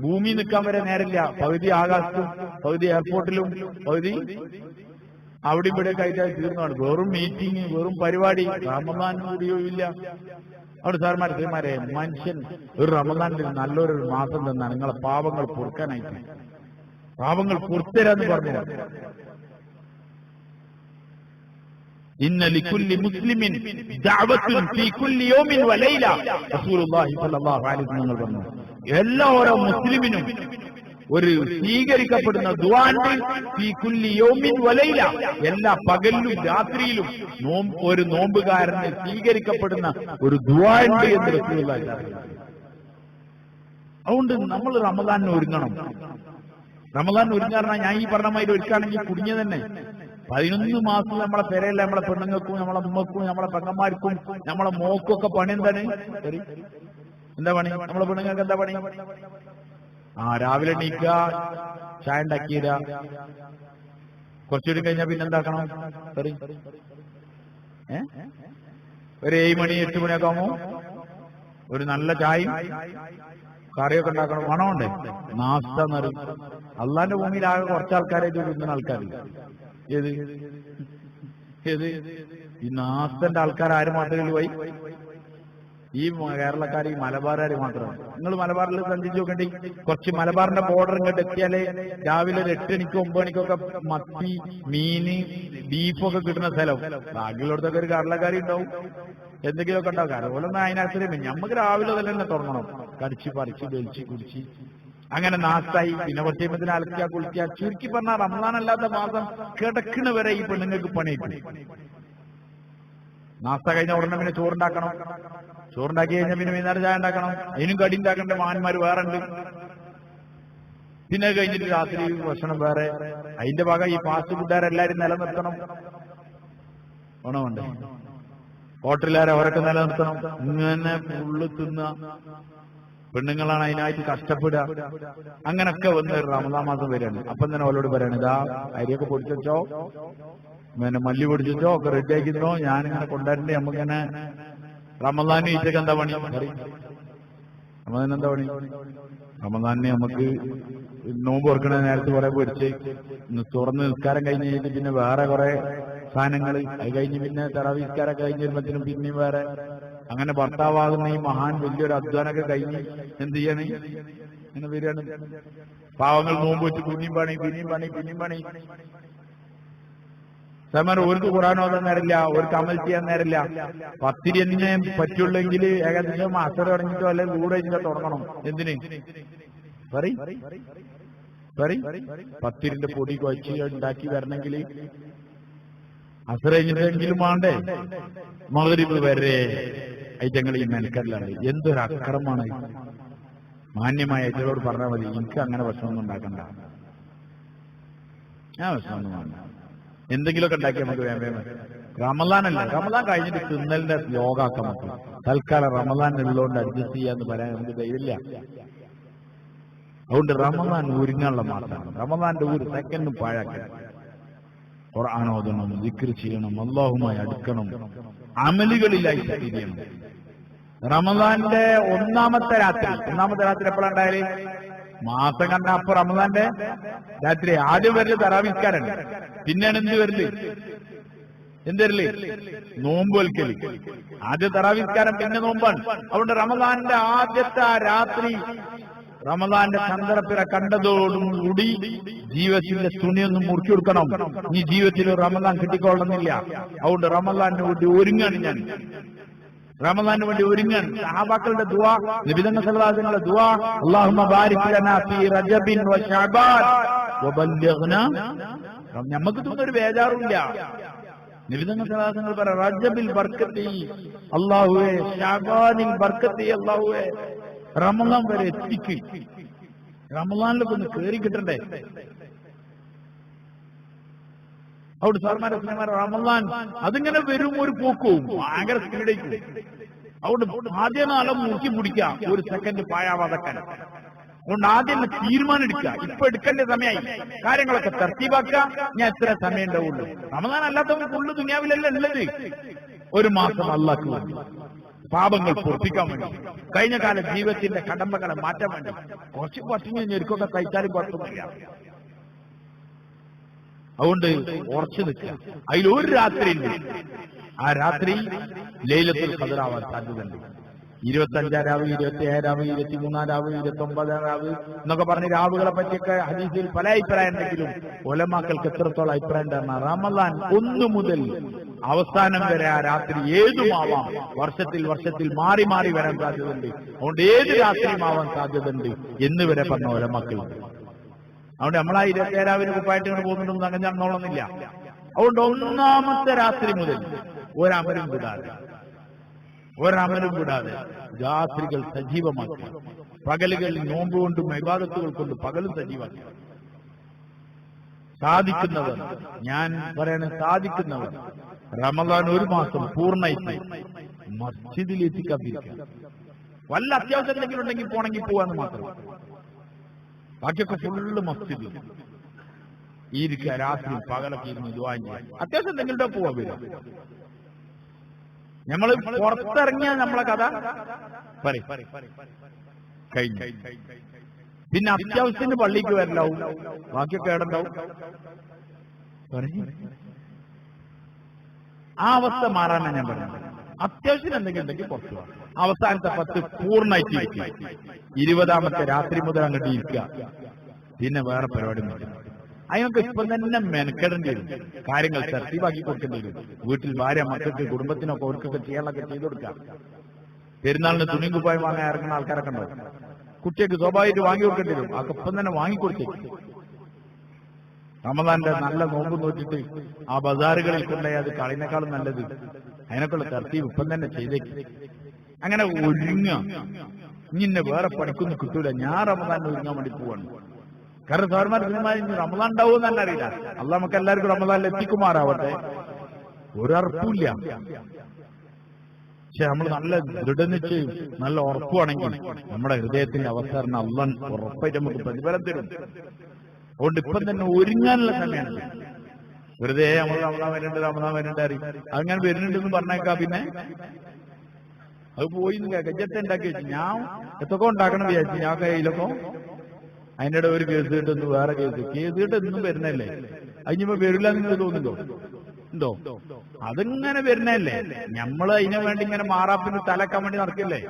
ഭൂമി നിൽക്കാൻ വരെ നേരമില്ല. പകുതി ആകാശത്തും പകുതി എയർപോർട്ടിലും പകുതി അവിടെ ഇവിടെ കയറ്റാൻ തീർന്നതാണ്. വെറും മീറ്റിംഗ്, വെറും പരിപാടി. റമദാനും കൂടിയോ ഇല്ല. അവിടെ സാർമാരെ മനുഷ്യൻ ഒരു റമദാനിൽ നല്ലൊരു മാസം തന്നാണ് നിങ്ങളെ പാപങ്ങൾ പൊറുക്കാനായിട്ട്. പാപങ്ങൾ പൊറുത്തരാന്ന് പറഞ്ഞു. ഇന്ന ലികുല്ലി മുസ്ലിമിൻ ദഅവത്തുൻ ഫീ കുല്ലി യൗമിൻ വലൈല, റസൂലുള്ളാഹി സ്വല്ലല്ലാഹു അലൈഹി വസല്ലം പറഞ്ഞു. എല്ലാ ഓരോ മുസ്ലിമിനും ഒരു സ്വീകരിക്കപ്പെടുന്ന ദുആണ്ട് ഫീ കുല്ലി യൗമിൻ വലൈല, എല്ലാ പകലിലും രാത്രിയിലും ഒരു നോമ്പുകാരന് സ്വീകരിക്കപ്പെടുന്ന ഒരു ദുആണ്ട് എന്ന് റസൂലുള്ളാഹി പറഞ്ഞു. അതുകൊണ്ട് നമ്മൾ റമദാനിന് ഒരുങ്ങണം. റമദാനിന് ഒരുങ്ങാറ ഞാൻ ഈ പറഞ്ഞ മാതിരി ഒരുക്കാണെങ്കിൽ കുടുങ്ങിയ തന്നെ 11 മാസം നമ്മളെ പെരയല്ല, നമ്മളെ പെണ്ണുങ്ങൾക്കും നമ്മളെ ഉമ്മക്കും നമ്മളെ പെങ്ങന്മാർക്കും നമ്മളെ മോക്കൊക്കെ പണി എന്താണ്? എന്താ പണി? നമ്മളെ പെണ്ണുങ്ങൾക്ക് എന്താ പണി? രാവിലെ എണീക്കുക, ചായ ഉണ്ടാക്കിയില്ല, കുറച്ചുകൂടി കഴിഞ്ഞാൽ പിന്നെന്താക്കണം? ഒരു 7 മണി 8 മണിയൊക്കെ ആകുമ്പോ ഒരു നല്ല ചായയും കറിയൊക്കെ ഉണ്ടാക്കണം. മണമുണ്ടേ നാസ്ത എന്നറിയും. അള്ളാന്റെ ഭൂമിയിലാകെ കുറച്ച് ആൾക്കാരായിട്ട് തിന്നുന്ന ആൾക്കാരില്ല. ഏത് ഈ നാസ്തന്റെ ആൾക്കാർ ആര് മാത്രമേ പോയി? ഈ കേരളക്കാർ, ഈ മലബാറുകാർ മാത്രമാണ്. നിങ്ങൾ മലബാറിൽ സഞ്ചരിച്ച് നോക്കണ്ടി, കുറച്ച് മലബാറിന്റെ ബോർഡർ ഇങ്ങോട്ട് എത്തിയാലേ രാവിലെ ഒരു 8 മണിക്കോ 9 മണിക്കൊക്കെ മത്തി, മീന്, ബീഫൊക്കെ കിട്ടുന്ന സ്ഥലം. ബാക്കിയുള്ളടത്തൊക്കെ ഒരു കേരളക്കാരി ഉണ്ടാവും. എന്തെങ്കിലുമൊക്കെ ഉണ്ടാവും. അതുപോലൊന്നും അതിനകത്ത് നമുക്ക് രാവിലെ തന്നെ തുടങ്ങണം. കടിച്ച് പറിച്ച് വലിച്ച് കുടിച്ച് അങ്ങനെ നാസ്തായി. പിന്നെ കുറച്ചുമ്പത്തിന് അലക്കുക കുളിക്കുക. ചുരുക്കി പറഞ്ഞാൽ റമദാനല്ലാത്ത മാസം കിടക്കണ വരെ ഈ പെണ്ണുങ്ങൾക്ക് പണിയിട്ടു. നാസ്ത കഴിഞ്ഞ ഉടനെ പിന്നെ ചോറുണ്ടാക്കണം. ചോറുണ്ടാക്കി കഴിഞ്ഞാൽ പിന്നെ വൈകുന്നേരം ചായ ഉണ്ടാക്കണം. അതിനും കടി ഉണ്ടാക്കേണ്ട മഹാന്മാർ വേറെ ഉണ്ട്. പിന്നെ കഴിഞ്ഞിട്ട് രാത്രി ഭക്ഷണം വേറെ. അതിന്റെ ഭാഗം ഈ ഫാസ്റ്റ് ഫുഡുകാരെല്ലാരും നിലനിർത്തണം. ഗുണമുണ്ട്. ഹോട്ടലുകാരെ അവരൊക്കെ നിലനിർത്തണം. ഇങ്ങനെ ഫുള്ള് തിന്ന പെണ്ണുങ്ങളാണ് അതിനായിട്ട് കഷ്ടപ്പെടുക. അങ്ങനൊക്കെ വന്ന് റമദാൻ മാസം വരികയാണ്. അപ്പം തന്നെ അവരോട് പറയാണ്, ഇതാ അരിയൊക്കെ പൊടിച്ചോ, പിന്നെ മല്ലി പൊടിച്ചോ ഒക്കെ റെഡിയാക്കിന്നോ, ഞാനിങ്ങനെ കൊണ്ടുവരണ്ടേ. നമുക്കിങ്ങനെ റമദാന് ഈച്ചക്ക് എന്താ പണി? റമദാൻ എന്താ പണി? റമദാനിന് നമുക്ക് നോമ്പ് ഓർക്കണ നേരത്തെ കുറെ പൊരിച്ച് തുറന്ന് നിസ്കാരം കഴിഞ്ഞ് കഴിഞ്ഞിട്ട് പിന്നെ വേറെ കുറെ സാധനങ്ങൾ. അത് കഴിഞ്ഞ് പിന്നെ തറാവീഹ് നിസ്കാരം കഴിഞ്ഞ് വരുമ്പത്തിനും പിന്നെയും വേറെ. അങ്ങനെ ഭർത്താവാകുന്ന ഈ മഹാൻ വലിയൊരു അധ്വാനമൊക്കെ കഴിഞ്ഞ് എന്ത് ചെയ്യണേ? അങ്ങനെ വരികയാണ്. പാവങ്ങൾ നോമ്പ് വെച്ച് പിന്നെയും പണി പിന്നെയും പണി പിന്നെയും പണി. സമയം ഓർക്ക് ഖുർആൻ ഓതാൻ നേരില്ല, ഓർക്ക് അമൽ ചെയ്യാൻ നേരില്ല. പത്തിരി തന്നെ പറ്റുള്ളെങ്കിൽ ഏകദേശം അസർ തുടങ്ങിയിട്ടോ അല്ലെങ്കിൽ കൂടെ കഴിഞ്ഞിട്ടോ തുടങ്ങണം. എന്തിന് പറയും? പത്തിരിന്റെ പൊടി കുഴച്ച് ഉണ്ടാക്കി വരണമെങ്കിൽ അസർ കഴിഞ്ഞിട്ടെങ്കിലും വേണ്ടേ? മഗ്‌രിബ് വരെ ഐറ്റങ്ങൾ ഈ മെനക്കല്ലാണ്. എന്തൊരു അക്രമമാണ്. മാന്യമായ ഐറ്റങ്ങളോട് പറഞ്ഞാൽ മതി, എനിക്ക് അങ്ങനെ ഭക്ഷണമൊന്നും ഉണ്ടാക്കണ്ട, ഞാൻ ഭക്ഷണമൊന്നും വേണ്ട, എന്തെങ്കിലുമൊക്കെ ഉണ്ടാക്കി നമുക്ക് വേണ്ട. റമദാനല്ലേ, റമദാൻ കഴിഞ്ഞിട്ട് തിന്നലിന്റെ യോഗാക്കാൻ പറ്റും. തൽക്കാലം റമദാൻ ഉള്ളതുകൊണ്ട് അഡ്ജസ്റ്റ് ചെയ്യാന്ന് പറയാൻ നമുക്ക് ധൈര്യമില്ല. അതുകൊണ്ട് റമദാൻ ഒരുങ്ങാനുള്ള മാസമാണ്. റമദാന്റെ ഒരു സെക്കൻഡും പാഴാക്കണം. ഖുർആൻ ഓതണം, ദിക്ർ ചെയ്യണം, അല്ലാഹുമായി അടുക്കണം, അമലുകളിലായി ശരീരം. റമദാന്റെ ഒന്നാമത്തെ രാത്രി എപ്പോഴാണ് ഉണ്ടായാല്? മാസം കണ്ട അപ്പൊ റമദാന്റെ രാത്രി ആദ്യം വരല് തറാവീഹ്, പിന്നെയാണ് എന്ത് വരല്? എന്തരല്? നോമ്പ് വൽക്കല്. ആദ്യം തറാവീഹ്, പിന്നെ നോമ്പാണ്. അതുകൊണ്ട് റമദാന്റെ ആദ്യത്തെ രാത്രി റമദാന്റെ ചന്ദ്രപ്പിറ കണ്ടതോടുകൂടി ജീവിതത്തിന്റെ തുണിയൊന്നും മുറുക്കി കൊടുക്കണം. ഈ ജീവിതത്തിൽ റമദാൻ കിട്ടിക്കൊള്ളുന്നില്ല. അതുകൊണ്ട് റമദാനിന് വേണ്ടി ഒരുങ്ങാണ് ഞാൻ. റമദാനിന് വേണ്ടി ഒരുങ്ങാൻ സഹാബാക്കളുടെ ദുആ, നബി തങ്ങൾ സല്ലല്ലാഹു അലൈഹി വസല്ലം ദുആ, അല്ലാഹുമ്മ ബാരിക് ലനാ ഫീ റജബിൻ വ ശഅബാൻ വബല്ലിഗ്നാ. നമുക്ക് തോന്നുന്നൊരു ബേജാറുമില്ല. നബി തങ്ങൾ സല്ലല്ലാഹു അലൈഹി വസല്ലം പറ, റജബിൽ ബർക്കത്തി അല്ലാഹുവേ, ശഅബാനിൽ ബർക്കത്തി അല്ലാഹുവേ, റമദാൻ വരെ എത്തിക്ക്. റമദാനിലൊക്കെ ഒന്ന് കയറി കിട്ടണ്ടേ? അവിടെ സാർമാരെ റമദാൻ അതിങ്ങനെ വരും, ഒരു പോക്കും ഭയങ്കര സ്പീഡേക്കും. അതുകൊണ്ട് ആദ്യം നാളെ മുക്കി പിടിക്കാം, ഒരു സെക്കൻഡ് പായാവാതക്കാൻ. അതുകൊണ്ട് ആദ്യം തീരുമാനം എടുക്കുക. ഇപ്പൊ എടുക്കേണ്ട സമയമായി, കാര്യങ്ങളൊക്കെ തർത്തീവാക്കുക. ഞാൻ എത്ര സമയം ഉണ്ടാവുള്ളൂ. റമദാൻ അല്ലാത്തവൻ ഫുള്ള് ദുനിയാവിലല്ല ഉള്ളത്. ഒരു മാസം അല്ലാഹ്ക്ക് വേണ്ടി, പാപങ്ങൾ പൊറപ്പിക്കാൻ വേണ്ടി, കഴിഞ്ഞ കാല ജീവിതത്തിന്റെ കടമ്പകളെ മാറ്റാൻ വേണ്ടി കുറച്ച് പട്ടിണി ഞെരുക്കൊക്കെ കഴിച്ചാലും കുഴപ്പമില്ല. അതുകൊണ്ട് ഉറച്ചു നിൽക്കുക. അതിലൊരു രാത്രി ഉണ്ട്, ആ രാത്രി ലൈലത്തുൽ ഖദറാവാൻ സാധ്യതയുണ്ട്. 25 രാവ്, 27 രാവ്, 23 രാവ്, 29 രാവ് എന്നൊക്കെ പറഞ്ഞ് രാവുകളെ പറ്റിയൊക്കെ ഹദീസിൽ പല അഭിപ്രായം ഉണ്ടെങ്കിലും ഉലമാക്കൾക്ക് എത്രത്തോളം അഭിപ്രായം ഉണ്ടായിരുന്ന റമദാൻ 1 മുതൽ അവസാനം വരെ ആ രാത്രി ഏതുമാവാം. വർഷത്തിൽ മാറി മാറി വരാൻ സാധ്യതയുണ്ട്. അതുകൊണ്ട് ഏത് രാത്രിയും ആവാൻ സാധ്യതയുണ്ട് എന്ന് വരെ പറഞ്ഞ ഉലമാക്കളുണ്ട്. അതുകൊണ്ട് നമ്മളാ 27 രാവിലെ കുപ്പായിട്ട് ഇങ്ങനെ പോകുന്നുണ്ടെന്ന് അങ്ങനെ നടന്നോളന്നില്ല. അതുകൊണ്ട് ഒന്നാമത്തെ രാത്രി മുതൽ ഒരമലും വിടാതെ രാത്രികൾ സജീവമാക്കി, പകലുകളിൽ നോമ്പ് കൊണ്ടും ഇബാദത്തുകൾ കൊണ്ടും പകലും സജീവമാക്കി. സാധിക്കുന്നവർ, ഞാൻ പറയണ സാധിക്കുന്നവർ റമദാൻ ഒരു മാസം പൂർണ്ണമായിട്ട് മസ്ജിദിൽ എത്തിക്കാതിരിക്കുക. വല്ല അത്യാവശ്യം എന്തെങ്കിലും ഉണ്ടെങ്കിൽ പോണെങ്കിൽ പോവാന്ന് മാത്രം. ബാക്കിയൊക്കെ ഫുള്ള് മസ്ജിദിൽ ഇരിക്കുക. രാത്രി പകലൊക്കെ ഇരുന്ന് ദുആ ചെയ്യാൻ. അത്യാവശ്യം എന്തെങ്കിലും പോവാൻ വരും. നമ്മൾ പുറത്തിറങ്ങിയാൽ നമ്മളെ കഥ കഴിഞ്ഞു. പിന്നെ അത്യാവശ്യത്തിന് പള്ളിക്ക് വരലാവും, ബാക്കിയൊക്കെ ഏടുണ്ടാവും. ആ അവസ്ഥ മാറാനാണ് ഞാൻ പറഞ്ഞത്. അത്യാവശ്യം എന്തെങ്കിലും ഉണ്ടെങ്കിൽ പുറത്തു പോകാം. അവസാനത്തെ 10 പൂർണ്ണമായിട്ട് ഇരിക്കുക. 20ാമത്തെ രാത്രി മുതൽ അങ്ങോട്ട് ഇരിക്കുക. പിന്നെ വേറെ പരിപാടി നോക്കുക. അതിനൊക്കെ ഇപ്പം തന്നെ മെനക്കെടേണ്ടി വരും, കാര്യങ്ങൾ തർത്തീവാക്കി കൊടുക്കേണ്ടി വരും. വീട്ടിൽ ഭാര്യ, മക്കൾക്ക്, കുടുംബത്തിനൊക്കെ അവർക്കൊക്കെ ചെയ്യാനൊക്കെ ചെയ്തു കൊടുക്കാം. പെരുന്നാളിന് തുണിയും കുപ്പായം വാങ്ങാൻ ഇറങ്ങുന്ന ആൾക്കാരൊക്കെ ഉണ്ടാവും. കുട്ടികൾക്ക് സ്വാഭാവികമായിട്ട് വാങ്ങി കൊടുക്കേണ്ടി വരും. അതൊക്കെ ഇപ്പം തന്നെ വാങ്ങിക്കൊടുത്തേക്ക്. റമദാന്റെ നല്ല നോമ്പ് നോക്കിയിട്ട് ആ ബസാറുകളിൽ കൊണ്ടുപോയി അത് കളയുന്നേക്കാളും നല്ലത് അതിനൊക്കെയുള്ള തർത്തീവ് ഇപ്പം തന്നെ ചെയ്തേക്ക്. അങ്ങനെ ഒരുങ്ങുക. ഇന്നെ വേറെ പണിക്കൊന്നും കിട്ടൂല, ഞാൻ റമദാൻ ഒരുങ്ങാൻ വേണ്ടി പോവാണ്. കാരണം സാർമാർ സിനിമ റമദാൻ ഉണ്ടാവുമെന്ന് തന്നെ അറിയില്ല. അള്ളാഹ് നമുക്ക് എല്ലാവർക്കും റമദാനിൽ എത്തിക്കുമാറാവട്ടെ. ഒരർപ്പമില്ല. പക്ഷെ നമ്മൾ നല്ല ദൃഢനിശ്ചയം, നല്ല ഉറപ്പുവാണെങ്കിൽ നമ്മുടെ ഹൃദയത്തിന്റെ അവസരം അള്ളാൻ ഉറപ്പായിട്ട് നമുക്ക് പ്രതിഫലം തരും. അതുകൊണ്ട് ഇപ്പം തന്നെ ഒരുങ്ങാനുള്ള സമയമാണ്. വെറുതെ നമ്മൾ റമദാൻ വരേണ്ട അറിയും. അങ്ങനെ വരുന്നുണ്ടെന്ന് പറഞ്ഞേക്കാം. പിന്നെ അത് പോയി ഗജത്തെ ഉണ്ടാക്കി വെച്ചു. ഞാൻ എത്തൊക്കെ ഉണ്ടാക്കണം വിചാരിച്ചു. ഞാൻ കയ്യിലൊക്കെ അതിൻ്റെ ഇടയിൽ ഒരു കേസ് കിട്ടുന്നു, വേറെ കേസ് കിട്ടും എന്നും വരുന്നല്ലേ. അതിനിപ്പോ വരില്ല നിങ്ങൾ തോന്നുന്നുണ്ടോ? ഉണ്ടോ? അതിങ്ങനെ വരുന്നല്ലേ. നമ്മൾ അതിനു വേണ്ടി ഇങ്ങനെ മാറാപ്പിന് തലക്കാൻ വേണ്ടി നടക്കില്ലേ.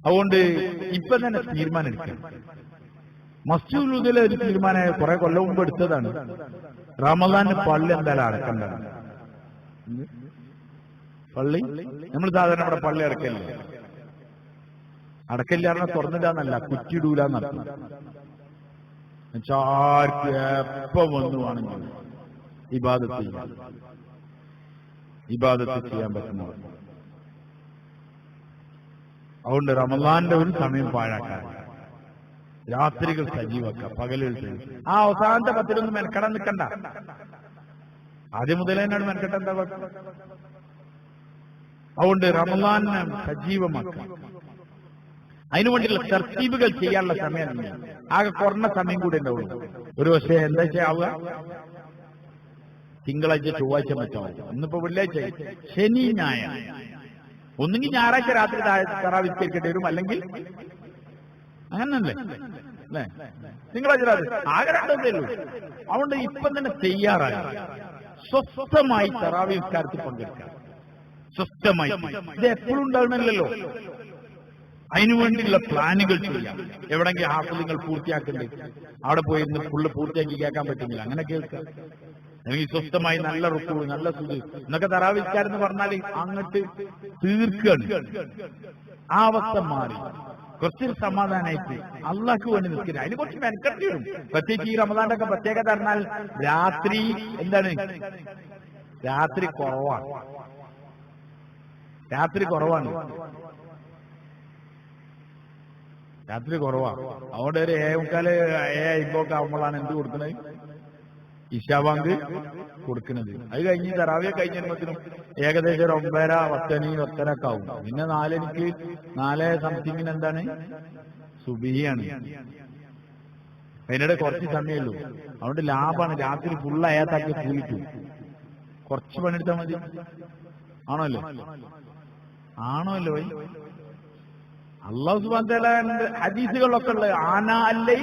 അതുകൊണ്ട് ഇപ്പൊ തന്നെ തീരുമാനം എടുക്കാം. മസ്ജിദുൽ ഹുദയിലെ ഒരു തീരുമാനം കുറെ കൊല്ലം മുമ്പ് എടുത്തതാണ്. റമദാന് പള്ളി എന്തായാലും അടക്കണ്ടാണ്. പള്ളി നമ്മൾ സാധാരണ ഇവിടെ പള്ളി അടക്കല്ലേ. അടക്കല്ല പറഞ്ഞാൽ തുറന്നിടാന്നല്ല, കുറ്റിയിടൂലെന്നർത്ഥം. ആർക്ക് എപ്പം വന്നു വേണമെങ്കിൽ ഇബാദത്ത് ചെയ്യാൻ പറ്റുന്ന. അതുകൊണ്ട് റമദാന്റെ ഒരു സമയം പാഴാക്കാൻ, രാത്രികൾ സജീവാക്കാം, പകലുകൾ സജീവ. ആ അവസാനത്തെ 10 മെനക്കെടാൻ നിൽക്കണ്ട. ആദ്യം മുതലേ തന്നെയാണ് മെനക്കെട്ട എന്താ കുഴപ്പം. അതുകൊണ്ട് റമദാനെ സജീവമാക്കാം. അതിനുവേണ്ടിയുള്ള തർത്തീബുകൾ ചെയ്യാനുള്ള സമയം ആകെ കുറഞ്ഞ സമയം കൂടി ഉണ്ടാവുള്ളൂ. ഒരു പക്ഷേ എന്താ ചെയ്യാവുക, തിങ്കളാഴ്ച ചൊവ്വാഴ്ച മറ്റാവും. ഇന്നിപ്പോ വെള്ളിയാഴ്ച, ശനി ഞായർ. ഒന്നുകിൽ ഞായറാഴ്ച രാത്രി തറാവിസ്കരിക്കേണ്ടി വരും, അല്ലെങ്കിൽ അങ്ങനല്ലേ അല്ലേ, തിങ്കളാഴ്ച രാത്രി. ആകെ 2 ഉള്ളൂ. അതുകൊണ്ട് ഇപ്പം തന്നെ തയ്യാറായി സ്വസ്ഥമായി തറാവിസ്കാരത്തിൽ പങ്കെടുക്കാം. സ്വസ്ഥമായി. ഇത് എപ്പോഴും ഉണ്ടാകണമല്ലോ. അതിനുവേണ്ടിയുള്ള പ്ലാനുകൾ ചെയ്യാം. എവിടെങ്കിലും ഹാഫിളുകൾ പൂർത്തിയാക്കണ്ടേ, അവിടെ പോയി ഇന്ന് ഫുള്ള് പൂർത്തിയാക്കി കേൾക്കാൻ പറ്റുന്നില്ല, അങ്ങനെ കേൾക്കാം. അല്ലെങ്കിൽ സ്വസ്ഥമായി നല്ല റുക്കൂ, നല്ല സുഖം എന്നൊക്കെ തറാവിസ്കാരെന്ന് പറഞ്ഞാൽ അങ്ങോട്ട് തീർക്കുകയാണ്. ആ അവസ്ഥ മാറി കുറച്ചൊരു സമാധാനമായിട്ട് അള്ളാഹ്ക്ക് വേണ്ടി നിൽക്കുക. അതിന് കുറച്ച് മെനക്കെട്ടി വരും. പ്രത്യേകിച്ച് ഈ റമദാന്റെ ഒക്കെ പ്രത്യേകത പറഞ്ഞാൽ രാത്രി എന്താണ്, രാത്രി കുറവാണ്. രാത്രി കുറവാണ്. അതുകൊണ്ട് ഒരു 7:45 7:50 ആവുമ്പോഴാണ് എന്ത് കൊടുക്കുന്നത്, ഇശാബാങ്ക് കൊടുക്കുന്നത്. അത് കഴിഞ്ഞ് തറാവിയ കഴിഞ്ഞ ജന്മത്തിനും ഏകദേശം ഒരു 9:30 10 ഒക്കെ ആവും. പിന്നെ 4 സംതിങ്ങിന് എന്താണ്, സുബഹിയാണ്. അതിനിടെ കുറച്ച് സമയമുള്ളൂ. അതുകൊണ്ട് ലാഭമാണ്. രാത്രി ഫുള്ള് അയാത്താക്കി കൂലിക്കും. കുറച്ച് പണിയെടുത്താൽ മതി. ആണല്ലോ വൈ. അല്ലാഹു സുബ്ഹാനഹു വ തആല ഹദീസുകളിലൊക്കെ ഉള്ള ആന അല്ലേ